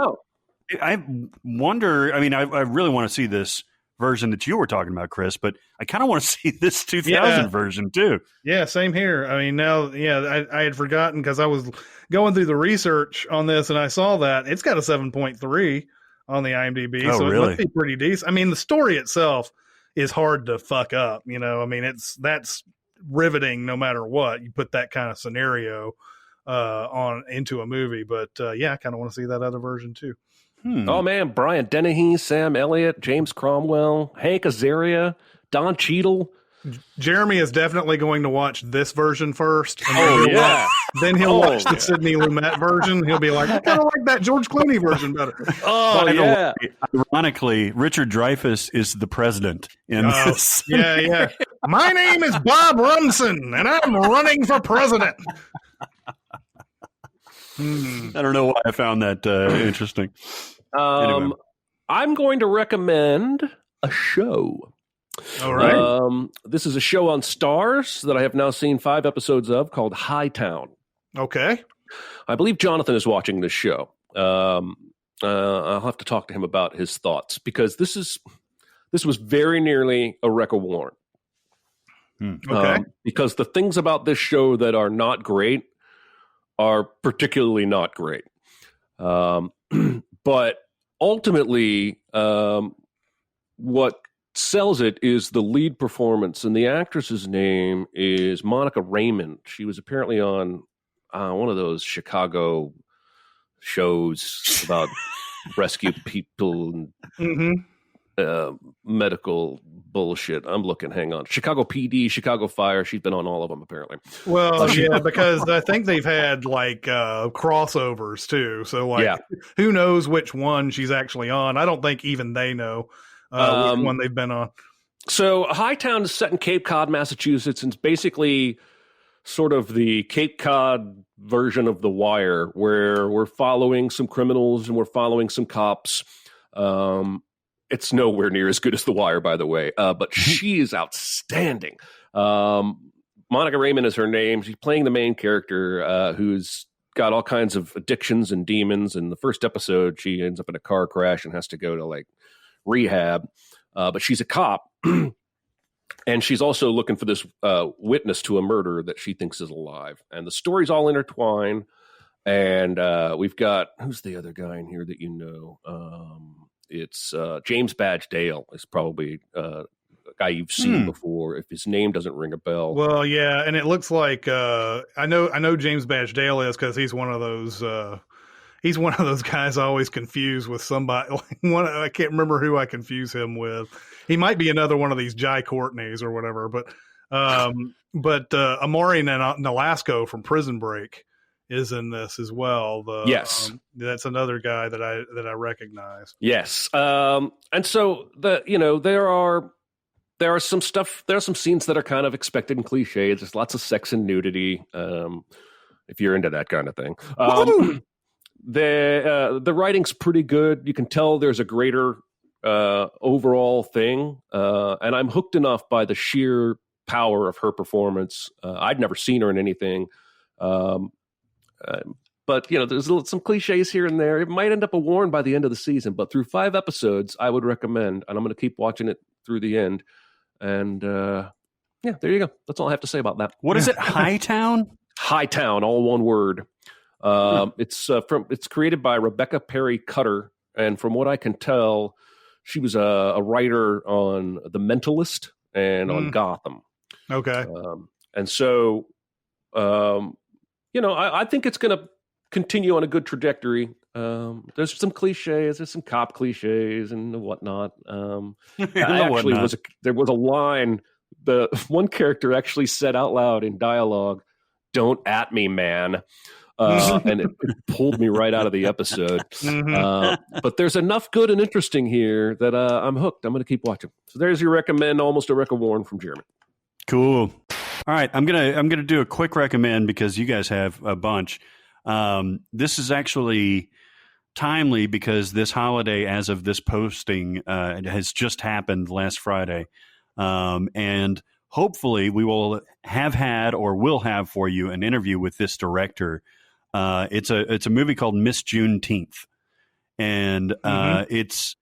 Speaker 5: I wonder. I mean, I really want to see this version that you were talking about, Chris, but I kind of want to see this 2000 version too.
Speaker 3: Yeah, same here. I mean, now, I had forgotten because I was going through the research on this, and I saw that it's got a 7.3 on the IMDb.
Speaker 5: Oh,
Speaker 3: so
Speaker 5: really?
Speaker 3: It must be pretty decent. I mean, the story itself is hard to fuck up. I mean, that's riveting no matter what. You put that kind of scenario into a movie, but I kind of want to see that other version too.
Speaker 4: Oh man, Brian Dennehy, Sam Elliott, James Cromwell, Hank Azaria, Don Cheadle.
Speaker 3: Jeremy is definitely going to watch this version first. Then he'll watch the Sidney Lumet version. He'll be like, I kind of like that George Clooney version better.
Speaker 5: By the way, ironically, Richard Dreyfuss is the president in this.
Speaker 3: Yeah. My name is Bob Rumson, and I'm running for president.
Speaker 5: I don't know why I found that interesting. Anyway.
Speaker 4: I'm going to recommend a show.
Speaker 3: All right.
Speaker 4: This is a show on Starz that I have now seen 5 episodes of called Hightown.
Speaker 3: Okay.
Speaker 4: I believe Jonathan is watching this show. I'll have to talk to him about his thoughts because this was very nearly a wreck of Warren.
Speaker 3: Okay.
Speaker 4: Because the things about this show that are not great are particularly not great. But ultimately, what sells it is the lead performance, and the actress's name is Monica Raymond. She was apparently on one of those Chicago shows about rescue people and medical bullshit. I'm looking, hang on. Chicago PD, Chicago Fire. She's been on all of them, apparently.
Speaker 3: Well, because I think they've had like crossovers too. So who knows which one she's actually on? I don't think even they know which one they've been on.
Speaker 4: So Hightown is set in Cape Cod, Massachusetts, and it's basically sort of the Cape Cod version of The Wire, where we're following some criminals and we're following some cops. It's nowhere near as good as The Wire, by the way, but she is outstanding. Monica Raymond is her name. She's playing the main character who's got all kinds of addictions and demons. In the first episode, she ends up in a car crash and has to go to like rehab, but she's a cop. And she's also looking for this witness to a murder that she thinks is alive. And the story's all intertwined. And we've got, who's the other guy in here that you know? It's James Badge Dale is probably a guy you've seen before. If his name doesn't ring a bell.
Speaker 3: Well, yeah, and it looks like I know James Badge Dale is because he's one of those. He's one of those guys I always confuse with somebody. I can't remember who I confuse him with. He might be another one of these Jai Courtneys or whatever. But Amaury Nolasco from Prison Break is in this as well.
Speaker 4: Yes,
Speaker 3: that's another guy that I recognize.
Speaker 4: Yes, and so there are some stuff. There are some scenes that are kind of expected and cliche. There's lots of sex and nudity. If you're into that kind of thing. The writing's pretty good. You can tell there's a greater overall thing, and I'm hooked enough by the sheer power of her performance. I'd never seen her in anything. But, there's some cliches here and there. It might end up a warn by the end of the season, but through 5 episodes, I would recommend, and I'm going to keep watching it through the end. And, there you go. That's all I have to say about that.
Speaker 5: What is it? Hightown?
Speaker 4: Hightown, all one word. It's created by Rebecca Perry Cutter. And from what I can tell, she was a writer on The Mentalist and on Gotham.
Speaker 3: Okay.
Speaker 4: And so, I think it's going to continue on a good trajectory. There's some cliches, there's some cop cliches and whatnot. There was a line the one character actually said out loud in dialogue, "Don't at me, man." And it pulled me right out of the episode. But there's enough good and interesting here that I'm hooked. I'm going to keep watching. So there's your recommend, almost a warn from Jeremy.
Speaker 5: Cool. All right, I'm gonna do a quick recommend because you guys have a bunch. This is actually timely because this holiday, as of this posting, has just happened last Friday, and hopefully we will have had or will have for you an interview with this director. It's a movie called Miss Juneteenth, and it's,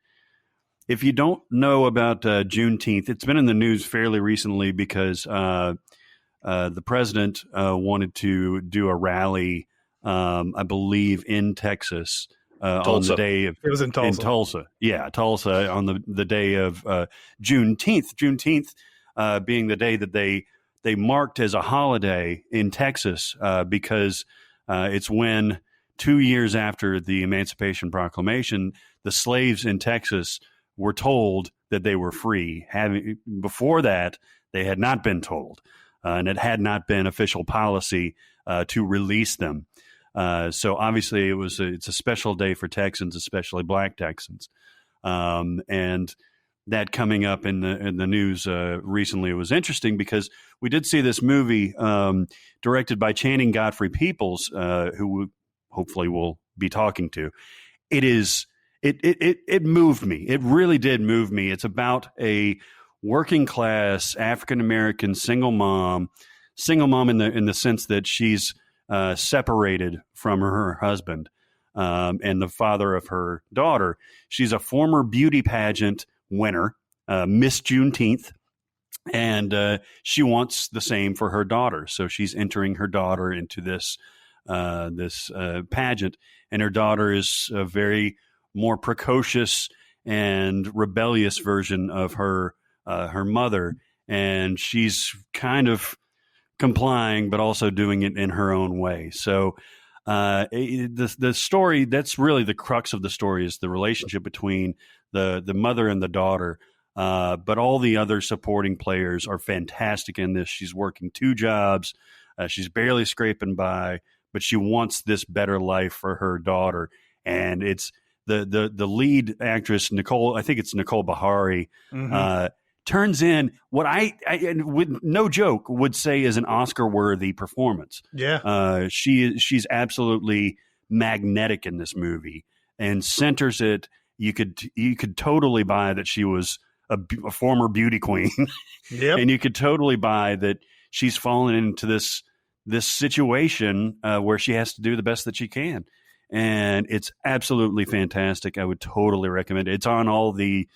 Speaker 5: if you don't know about Juneteenth, it's been in the news fairly recently because the president wanted to do a rally, I believe, in Texas on the day of,
Speaker 3: it was in Tulsa.
Speaker 5: Tulsa, on the day of Juneteenth. Juneteenth being the day that they marked as a holiday in Texas because it's when 2 years after the Emancipation Proclamation, the slaves in Texas were told that they were free. Before that, they had not been told, and it had not been official policy to release them. So obviously, it's a special day for Texans, especially Black Texans, and that coming up in the news recently was interesting because we did see this movie directed by Channing Godfrey Peoples, who hopefully we'll be talking to. It moved me. It really did move me. It's about a working class African American single mom in the sense that she's separated from her husband and the father of her daughter. She's a former beauty pageant winner, Miss Juneteenth, and she wants the same for her daughter. So she's entering her daughter into this pageant, and her daughter is a very more precocious and rebellious version of her mother, and she's kind of complying, but also doing it in her own way. So the story, that's really the crux of the story, is the relationship between the mother and the daughter. But all the other supporting players are fantastic in this. She's working 2 jobs. She's barely scraping by, but she wants this better life for her daughter. And it's the lead actress, Nicole, I think it's Nicole Bahari, turns in what I with no joke would say is an Oscar-worthy performance.
Speaker 3: Yeah.
Speaker 5: She's absolutely magnetic in this movie and centers it. You could totally buy that she was a former beauty queen. Yep. And you could totally buy that she's fallen into this situation where she has to do the best that she can. And it's absolutely fantastic. I would totally recommend it. It's on all the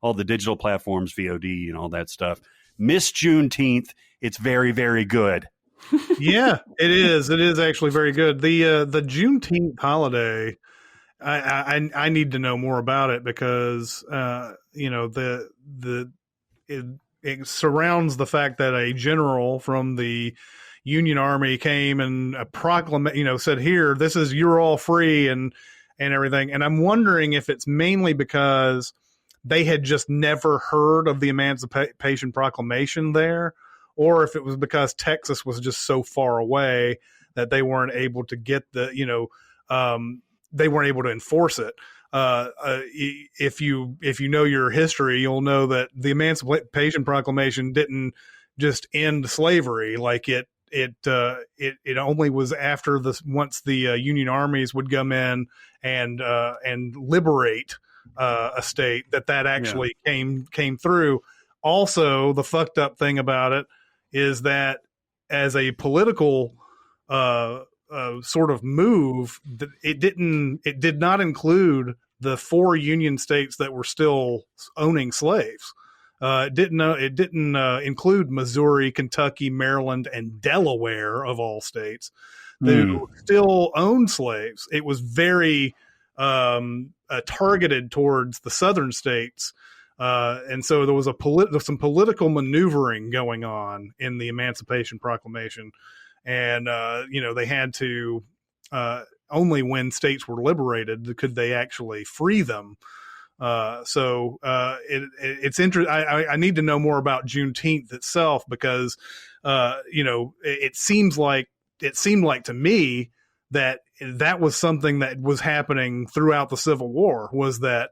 Speaker 5: all the digital platforms, VOD and all that stuff. Miss Juneteenth, it's very, very good.
Speaker 3: Yeah, it is. It is actually very good. The Juneteenth holiday, I need to know more about it because it surrounds the fact that a general from the Union Army came and said, "Here, this is, you're all free," and everything. And I'm wondering if it's mainly because they had just never heard of the Emancipation Proclamation there, or if it was because Texas was just so far away that they weren't able to get they weren't able to enforce it. If you know your history, you'll know that the Emancipation Proclamation didn't just end slavery. Like it only was after once the Union armies would come in and liberate a state that actually came through. Also, the fucked up thing about it is that as a political sort of move, it did not include the 4 Union states that were still owning slaves. It didn't include Missouri, Kentucky, Maryland, and Delaware, of all states, that still owned slaves. It was very targeted towards the southern states. And so there was some political maneuvering going on in the Emancipation Proclamation. And, they had to, only when states were liberated could they actually free them. It's interesting. I need to know more about Juneteenth itself, because, it seemed like to me that was something that was happening throughout the Civil War, was that,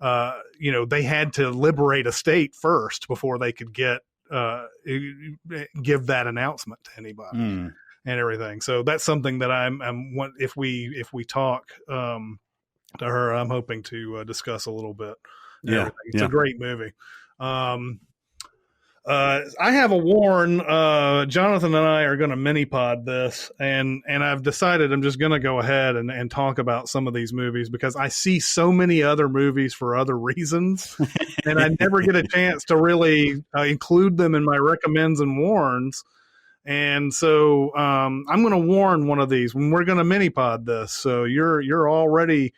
Speaker 3: they had to liberate a state first before they could give that announcement to anybody and everything. So that's something that if we talk, to her, I'm hoping to discuss a little bit.
Speaker 5: Yeah.
Speaker 3: It's a great movie. I have a warn. Jonathan and I are going to mini pod this, and I've decided I'm just going to go ahead and talk about some of these movies, because I see so many other movies for other reasons, and I never get a chance to really include them in my recommends and warns. And so I'm going to warn one of these when we're going to mini pod this. So you're already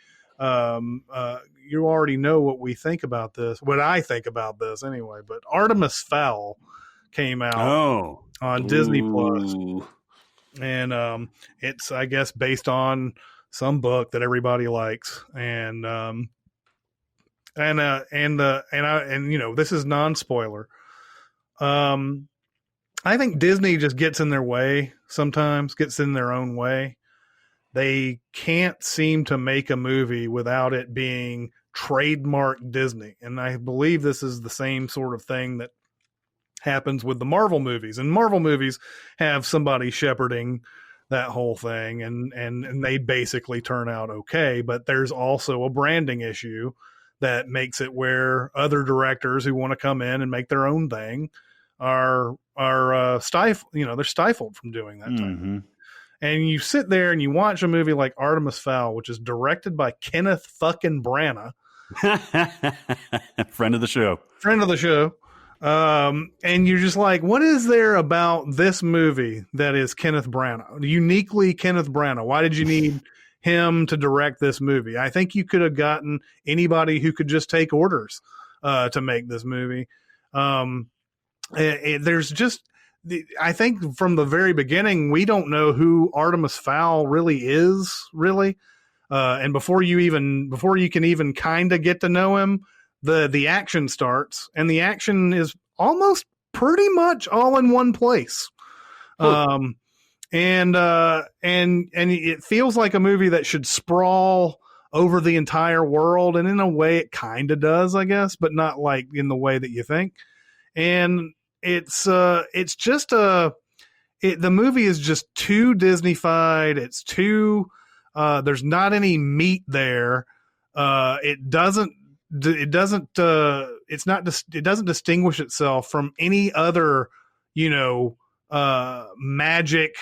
Speaker 3: you already know what we think about this, what I think about this anyway. But Artemis Fowl came out on Disney Plus, and it's, I guess, based on some book that everybody likes, and this is non-spoiler. I think Disney just gets in their way sometimes, gets in their own way. They can't seem to make a movie without it being trademark Disney. And I believe this is the same sort of thing that happens with the Marvel movies. And Marvel movies have somebody shepherding that whole thing, and they basically turn out okay. But there's also a branding issue that makes it where other directors who want to come in and make their own thing are stifled. They're stifled from doing that type of thing. And you sit there and you watch a movie like Artemis Fowl, which is directed by Kenneth fucking Branagh.
Speaker 5: Friend of the show.
Speaker 3: And you're just like, what is there about this movie that is Kenneth Branagh? Uniquely Kenneth Branagh. Why did you need him to direct this movie? I think you could have gotten anybody who could just take orders to make this movie. There's just, I think from the very beginning, we don't know who Artemis Fowl really is, and before you can even kind of get to know him, the action starts, and the action is almost pretty much all in one place. And it feels like a movie that should sprawl over the entire world, and in a way it kind of does, I guess, but not like in the way that you think. And it's just the movie is just too Disney-fied. It's too, there's not any meat there. It doesn't distinguish itself from any other, magic,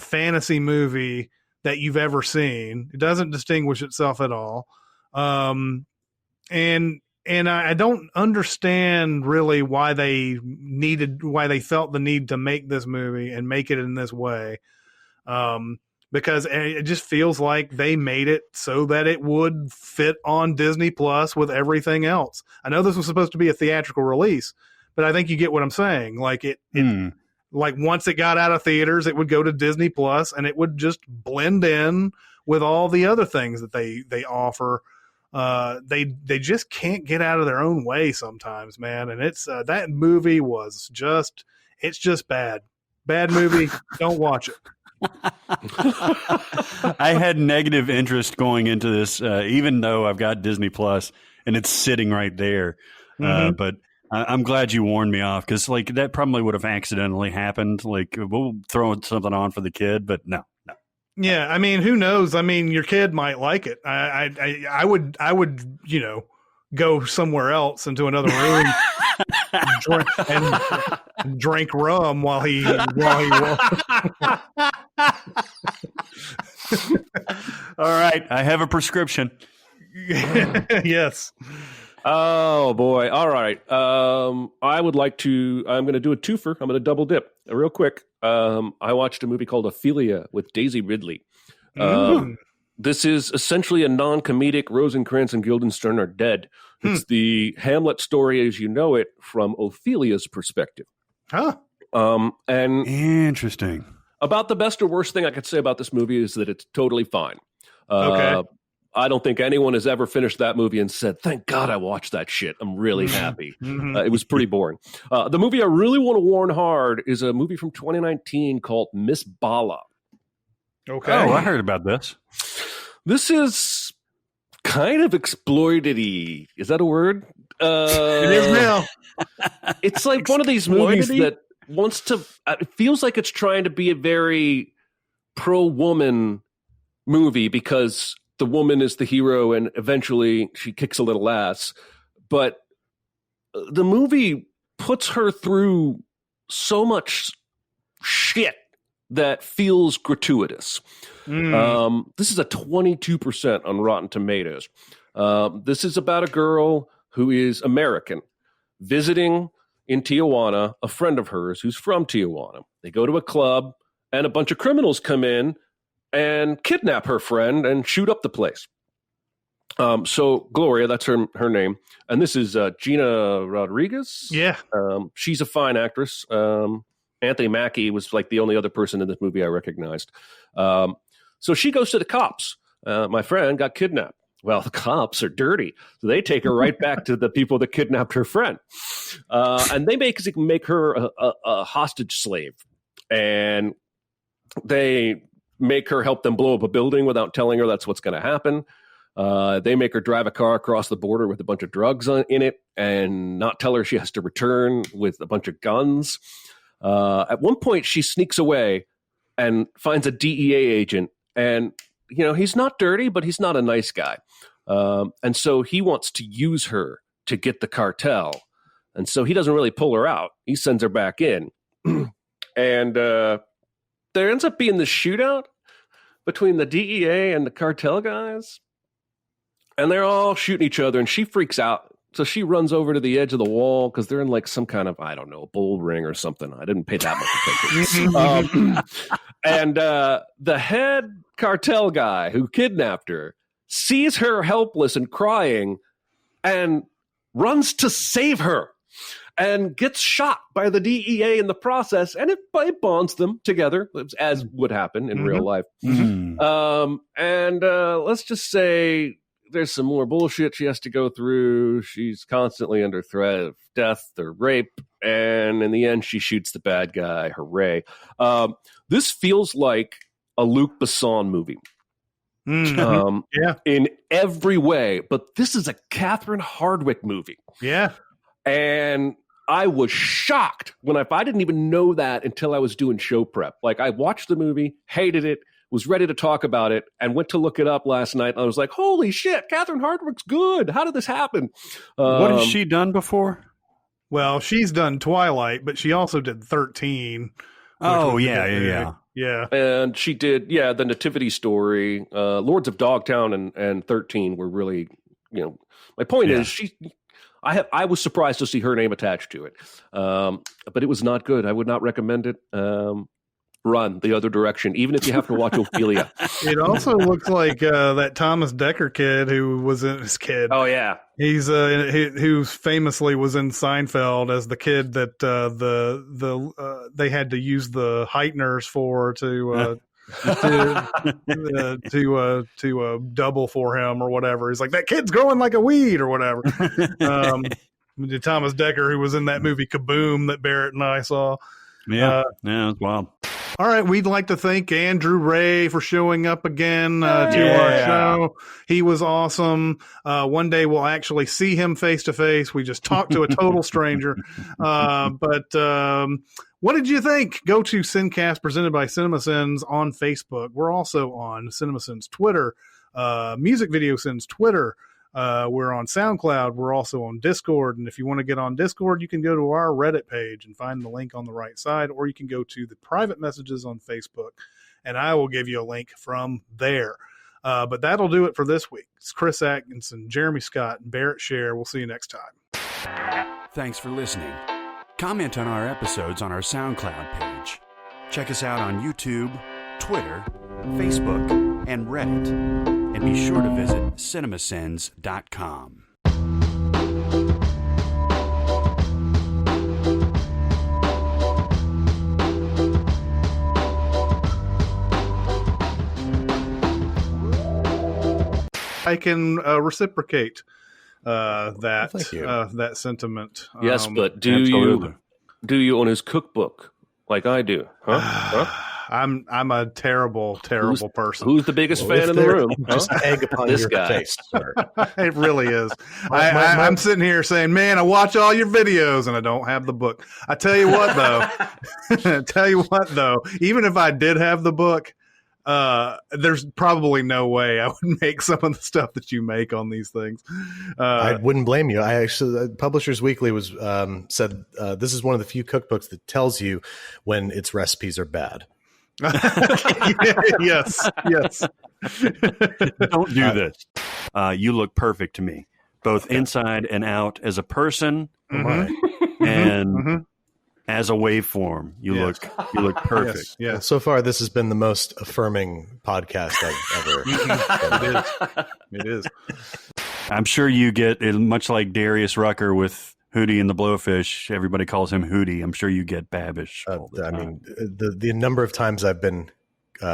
Speaker 3: fantasy movie that you've ever seen. It doesn't distinguish itself at all. And I don't understand really why they felt the need to make this movie and make it in this way. Because it just feels like they made it so that it would fit on Disney Plus with everything else. I know this was supposed to be a theatrical release, but I think you get what I'm saying. Like like once it got out of theaters, it would go to Disney Plus, and it would just blend in with all the other things that they offer. They just can't get out of their own way sometimes, man. And it's that movie was just bad movie. Don't watch it.
Speaker 5: I had negative interest going into this, even though I've got Disney Plus and it's sitting right there. But I'm glad you warned me off, because like that probably would have accidentally happened. Like we'll throw something on for the kid, but no.
Speaker 3: Yeah, I mean, who knows? I mean, your kid might like it. I would, go somewhere else into another room and drink rum while he
Speaker 5: All right, I have a prescription.
Speaker 3: Yes.
Speaker 4: Oh boy! All right. I would like to. I'm going to do a twofer. I'm going to double dip real quick. I watched a movie called Ophelia with Daisy Ridley. This is essentially a non-comedic Rosencrantz and Guildenstern are dead. It's the Hamlet story as you know it from Ophelia's perspective.
Speaker 3: Huh.
Speaker 4: And
Speaker 5: Interesting.
Speaker 4: about the best or worst thing I could say about this movie is that it's totally fine.
Speaker 3: Okay.
Speaker 4: I don't think anyone has ever finished that movie and said, thank God I watched that shit. I'm really happy. It was pretty boring. The movie I really want to warn hard is a movie from 2019 called Miss Bala.
Speaker 3: Okay.
Speaker 5: Oh, I heard about this.
Speaker 4: This is kind of exploitative. Is that a word?
Speaker 3: It is now.
Speaker 4: It's like one of these movies that wants to, it feels like it's trying to be a very pro-woman movie because the woman is the hero and eventually she kicks a little ass. But the movie puts her through so much shit that feels gratuitous. This is a 22% on Rotten Tomatoes. This is about a girl who is American visiting in Tijuana, a friend of hers who's from Tijuana. They go to a club and a bunch of criminals come in and kidnap her friend and shoot up the place. So Gloria, that's her name. And this is Gina Rodriguez.
Speaker 3: Yeah.
Speaker 4: She's a fine actress. Anthony Mackie was like the only other person in this movie I recognized. So she goes to the cops. My friend got kidnapped. Well, the cops are dirty. So they take her right back to the people that kidnapped her friend. And they make her a hostage slave. And they make her help them blow up a building without telling her that's what's going to happen. They make her drive a car across the border with a bunch of drugs in it and not tell her she has to return with a bunch of guns. At one point, she sneaks away and finds a DEA agent. And, you know, he's not dirty, but he's not a nice guy. And so he wants to use her to get the cartel. And so he doesn't really pull her out. He sends her back in. And there ends up being this shootout between the DEA and the cartel guys. And they're all shooting each other, and she freaks out. So she runs over to the edge of the wall because they're in like some kind of, I don't know, bull ring or something. I didn't pay that much attention. And the head cartel guy who kidnapped her sees her helpless and crying and runs to save her and gets shot by the DEA in the process. And it bonds them together, as would happen in real life. And let's just say there's some more bullshit she has to go through. She's constantly under threat of death or rape. And in the end, she shoots the bad guy. Hooray. This feels like a Luc Besson movie. In every way. But this is a Catherine Hardwicke movie.
Speaker 3: Yeah.
Speaker 4: And I was shocked when I didn't even know that until I was doing show prep. Like, I watched the movie, hated it, was ready to talk about it, and went to look it up last night. And I was like, holy shit, Catherine Hardwicke's good. How did this happen?
Speaker 5: What has she done before?
Speaker 3: Well, she's done Twilight, but she also did 13.
Speaker 5: Oh, yeah.
Speaker 4: And she did, the Nativity Story, Lords of Dogtown and 13 were really, my point is I was surprised to see her name attached to it. But it was not good. I would not recommend it. Run the other direction, even if you have to watch Ophelia.
Speaker 3: It also looks like that Thomas Dekker kid who was in his kid.
Speaker 4: Oh yeah,
Speaker 3: he's who famously was in Seinfeld as the kid that they had to use the heighteners for to double for him or whatever. He's like, that kid's growing like a weed or whatever. Thomas Dekker, who was in that movie Kaboom that Barrett and I saw.
Speaker 5: It's wild.
Speaker 3: All right, we'd like to thank Andrew Ray for showing up again to our show. He was awesome. One day we'll actually see him face to face. We just talked to a total stranger. But what did you think? Go to SinCast presented by Cinemasins on Facebook. We're also on Cinemasins Twitter, Music Video Sins Twitter. We're on SoundCloud. We're also on Discord. And if you want to get on Discord, you can go to our Reddit page and find the link on the right side, or you can go to the private messages on Facebook and I will give you a link from there. But that'll do it for this week. It's Chris Atkinson, Jeremy Scott, and Barrett Scher. We'll see you next time.
Speaker 2: Thanks for listening. Comment on our episodes on our SoundCloud page. Check us out on YouTube, Twitter, Facebook, and Reddit. And be sure to visit Cinemasins.com.
Speaker 3: I can reciprocate that
Speaker 1: Thank you.
Speaker 3: that sentiment.
Speaker 4: Yes, but do
Speaker 5: absolutely.
Speaker 4: you on his cookbook like I do? Huh?
Speaker 3: I'm a terrible person.
Speaker 4: Who's the biggest fan in the room?
Speaker 1: Just egg upon
Speaker 4: This
Speaker 1: your
Speaker 4: guy.
Speaker 1: face, sir.
Speaker 3: It really is. I'm sitting here saying, man, I watch all your videos and I don't have the book. I tell you what, though, even if I did have the book, there's probably no way I would make some of the stuff that you make on these things.
Speaker 1: I wouldn't blame you. I actually, Publishers Weekly was said this is one of the few cookbooks that tells you when its recipes are bad.
Speaker 3: Yes.
Speaker 5: Don't do this. You look perfect to me, both inside and out, as a person and as a waveform. You look perfect.
Speaker 3: Yes.
Speaker 1: So far, this has been the most affirming podcast I've ever.
Speaker 3: It is.
Speaker 5: I'm sure you get, much like Darius Rucker with Hootie and the Blowfish, everybody calls him Hootie. I'm sure you get Babish. All the time.
Speaker 1: I mean, the number of times I've been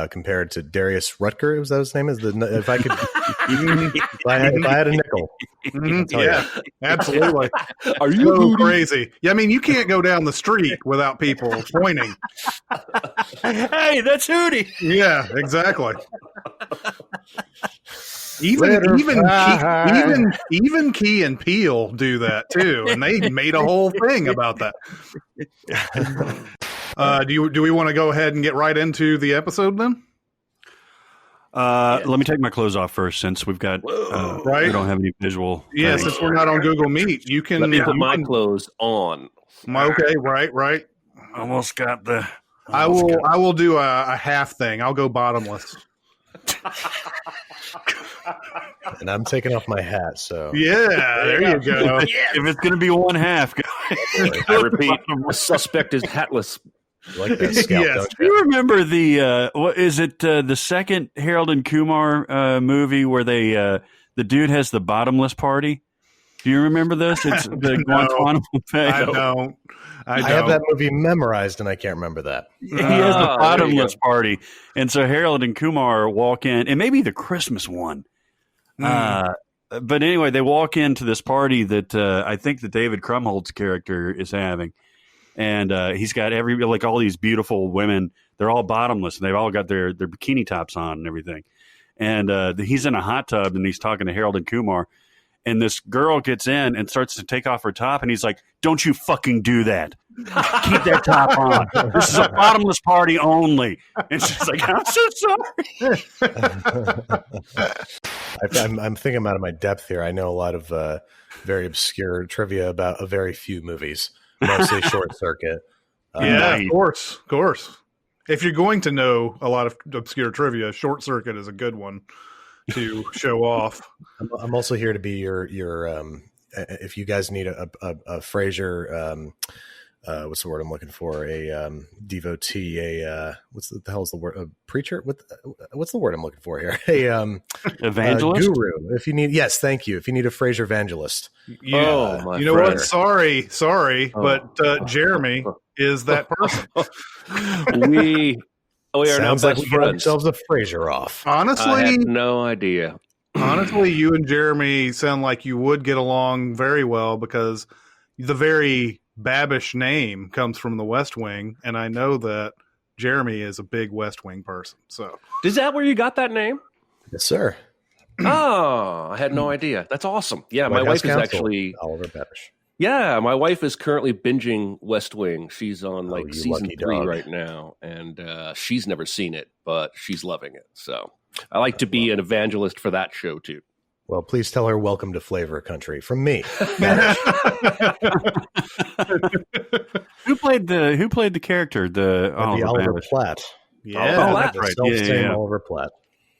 Speaker 1: compared to Darius Rutger, was that his name? If I could, if I had a nickel,
Speaker 3: Yeah, absolutely.
Speaker 4: Are you
Speaker 3: so crazy? Yeah, I mean, you can't go down the street without people pointing.
Speaker 5: Hey, that's Hootie.
Speaker 3: Yeah, exactly. Even Key and Peele do that too, and they made a whole thing about that. Do we want to go ahead and get right into the episode then?
Speaker 5: Let me take my clothes off first, since we've got
Speaker 3: right.
Speaker 5: We don't have any visual.
Speaker 3: Yeah,
Speaker 5: things.
Speaker 3: since we're not on Google Meet, you can.
Speaker 4: Let me put my clothes on.
Speaker 3: Okay, right.
Speaker 5: Almost got the.
Speaker 3: I will do a half thing. I'll go bottomless.
Speaker 1: and I'm taking off my hat. So
Speaker 3: yeah, there you go.
Speaker 5: If it's going to be one half,
Speaker 4: I repeat, the suspect is hatless.
Speaker 1: You like that scalp,
Speaker 3: Yes.
Speaker 1: don't
Speaker 5: do
Speaker 1: you?
Speaker 5: you remember the what is it? The second Harold and Kumar movie where the dude has the bottomless party? Do you remember this? It's the Guantanamo Bay.
Speaker 3: I don't.
Speaker 1: I have that movie memorized, and I can't remember that.
Speaker 5: He has the
Speaker 4: there
Speaker 5: bottomless
Speaker 4: you
Speaker 5: party, and so Harold and Kumar walk in, and maybe the Christmas one. But anyway, they walk into this party that I think that David Krumholtz's character is having, and he's got all these beautiful women. They're all bottomless, and they've all got their bikini tops on and everything. And he's in a hot tub, and he's talking to Harold and Kumar. And this girl gets in and starts to take off her top, and he's like, "Don't you fucking do that! Keep that top on. This is a bottomless party only." And she's like, "I'm so sorry."
Speaker 1: I'm thinking out of my depth here. I know a lot of very obscure trivia about a very few movies, mostly Short Circuit.
Speaker 3: Yeah, of course. If you're going to know a lot of obscure trivia, Short Circuit is a good one to show off.
Speaker 1: I'm also here to be your if you guys need a Frasier, what's the word I'm looking for? A devotee, what's the hell is the word? A preacher? What's the word I'm looking for here? A
Speaker 5: Evangelist?
Speaker 1: guru. If you need, yes, thank you. If you need a Frasier evangelist.
Speaker 3: Yeah.
Speaker 4: my
Speaker 3: you know
Speaker 4: friend.
Speaker 3: what? Sorry, but Jeremy is that person.
Speaker 4: We are now
Speaker 1: Sounds like
Speaker 4: best
Speaker 1: we got
Speaker 4: friends.
Speaker 1: ourselves a Frasier off.
Speaker 4: I
Speaker 3: Honestly,
Speaker 4: had no idea.
Speaker 3: honestly, you and Jeremy sound like you would get along very well because the very Babish name comes from the West Wing, and I know that Jeremy is a big West Wing person. So
Speaker 4: Is that where you got that name?
Speaker 1: Yes, sir.
Speaker 4: Oh, I had no idea. That's awesome. Yeah, my
Speaker 1: White
Speaker 4: wife
Speaker 1: House
Speaker 4: is
Speaker 1: Counsel,
Speaker 4: actually.
Speaker 1: Oliver Babish.
Speaker 4: Yeah, my wife is currently binging West Wing. She's on
Speaker 1: you
Speaker 4: season
Speaker 1: lucky
Speaker 4: 3
Speaker 1: dog.
Speaker 4: right now, and she's never seen it, but she's loving it. So I like to be an evangelist for that show too.
Speaker 1: Well, please tell her welcome to Flavor Country from me.
Speaker 5: Who played the character?
Speaker 1: The Oliver
Speaker 5: Babish?
Speaker 1: Platt.
Speaker 3: Yeah,
Speaker 5: that's right.
Speaker 1: Self-same Oliver Platt.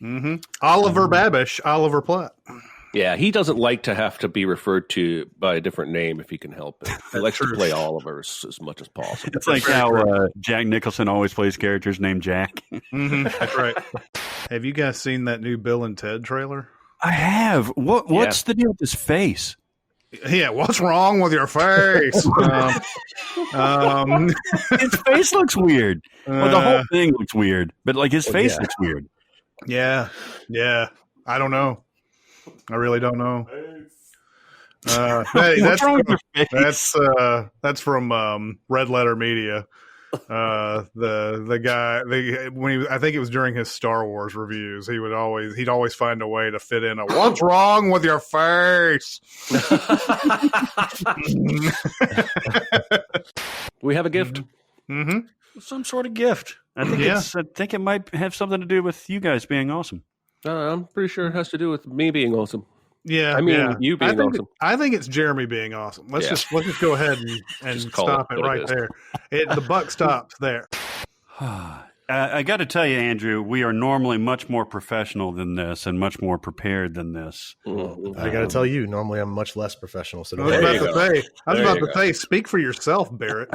Speaker 3: Mm-hmm. Oliver Babish, Oliver Platt.
Speaker 4: Yeah, he doesn't like to have to be referred to by a different name if he can help it. He likes to play Oliver as much as possible.
Speaker 5: It's like how Jack Nicholson always plays characters named Jack.
Speaker 3: Mm-hmm. That's right. Have you guys seen that new Bill and Ted trailer?
Speaker 5: I have. What's the deal with his face?
Speaker 3: Yeah, what's wrong with your face?
Speaker 5: His face looks weird. Well, the whole thing looks weird, but like his face looks weird.
Speaker 3: Yeah. I don't know. I really don't know.
Speaker 5: What's wrong with your face?
Speaker 3: That's from Red Letter Media. The guy I think it was during his Star Wars reviews, he'd always find a way to fit in a "what's wrong with your face."
Speaker 4: We have a gift.
Speaker 3: Mm-hmm.
Speaker 5: Some sort of gift. I think it might have something to do with you guys being awesome.
Speaker 4: I'm pretty sure it has to do with me being awesome.
Speaker 3: Yeah,
Speaker 4: I mean you being awesome.
Speaker 3: I think it's Jeremy being awesome. Let's just go ahead and stop it right there. The buck stops there.
Speaker 5: I got to tell you, Andrew, we are normally much more professional than this and much more prepared than this.
Speaker 1: I got to tell you, normally I'm much less professional. So
Speaker 3: I was about to say, speak for yourself, Barrett.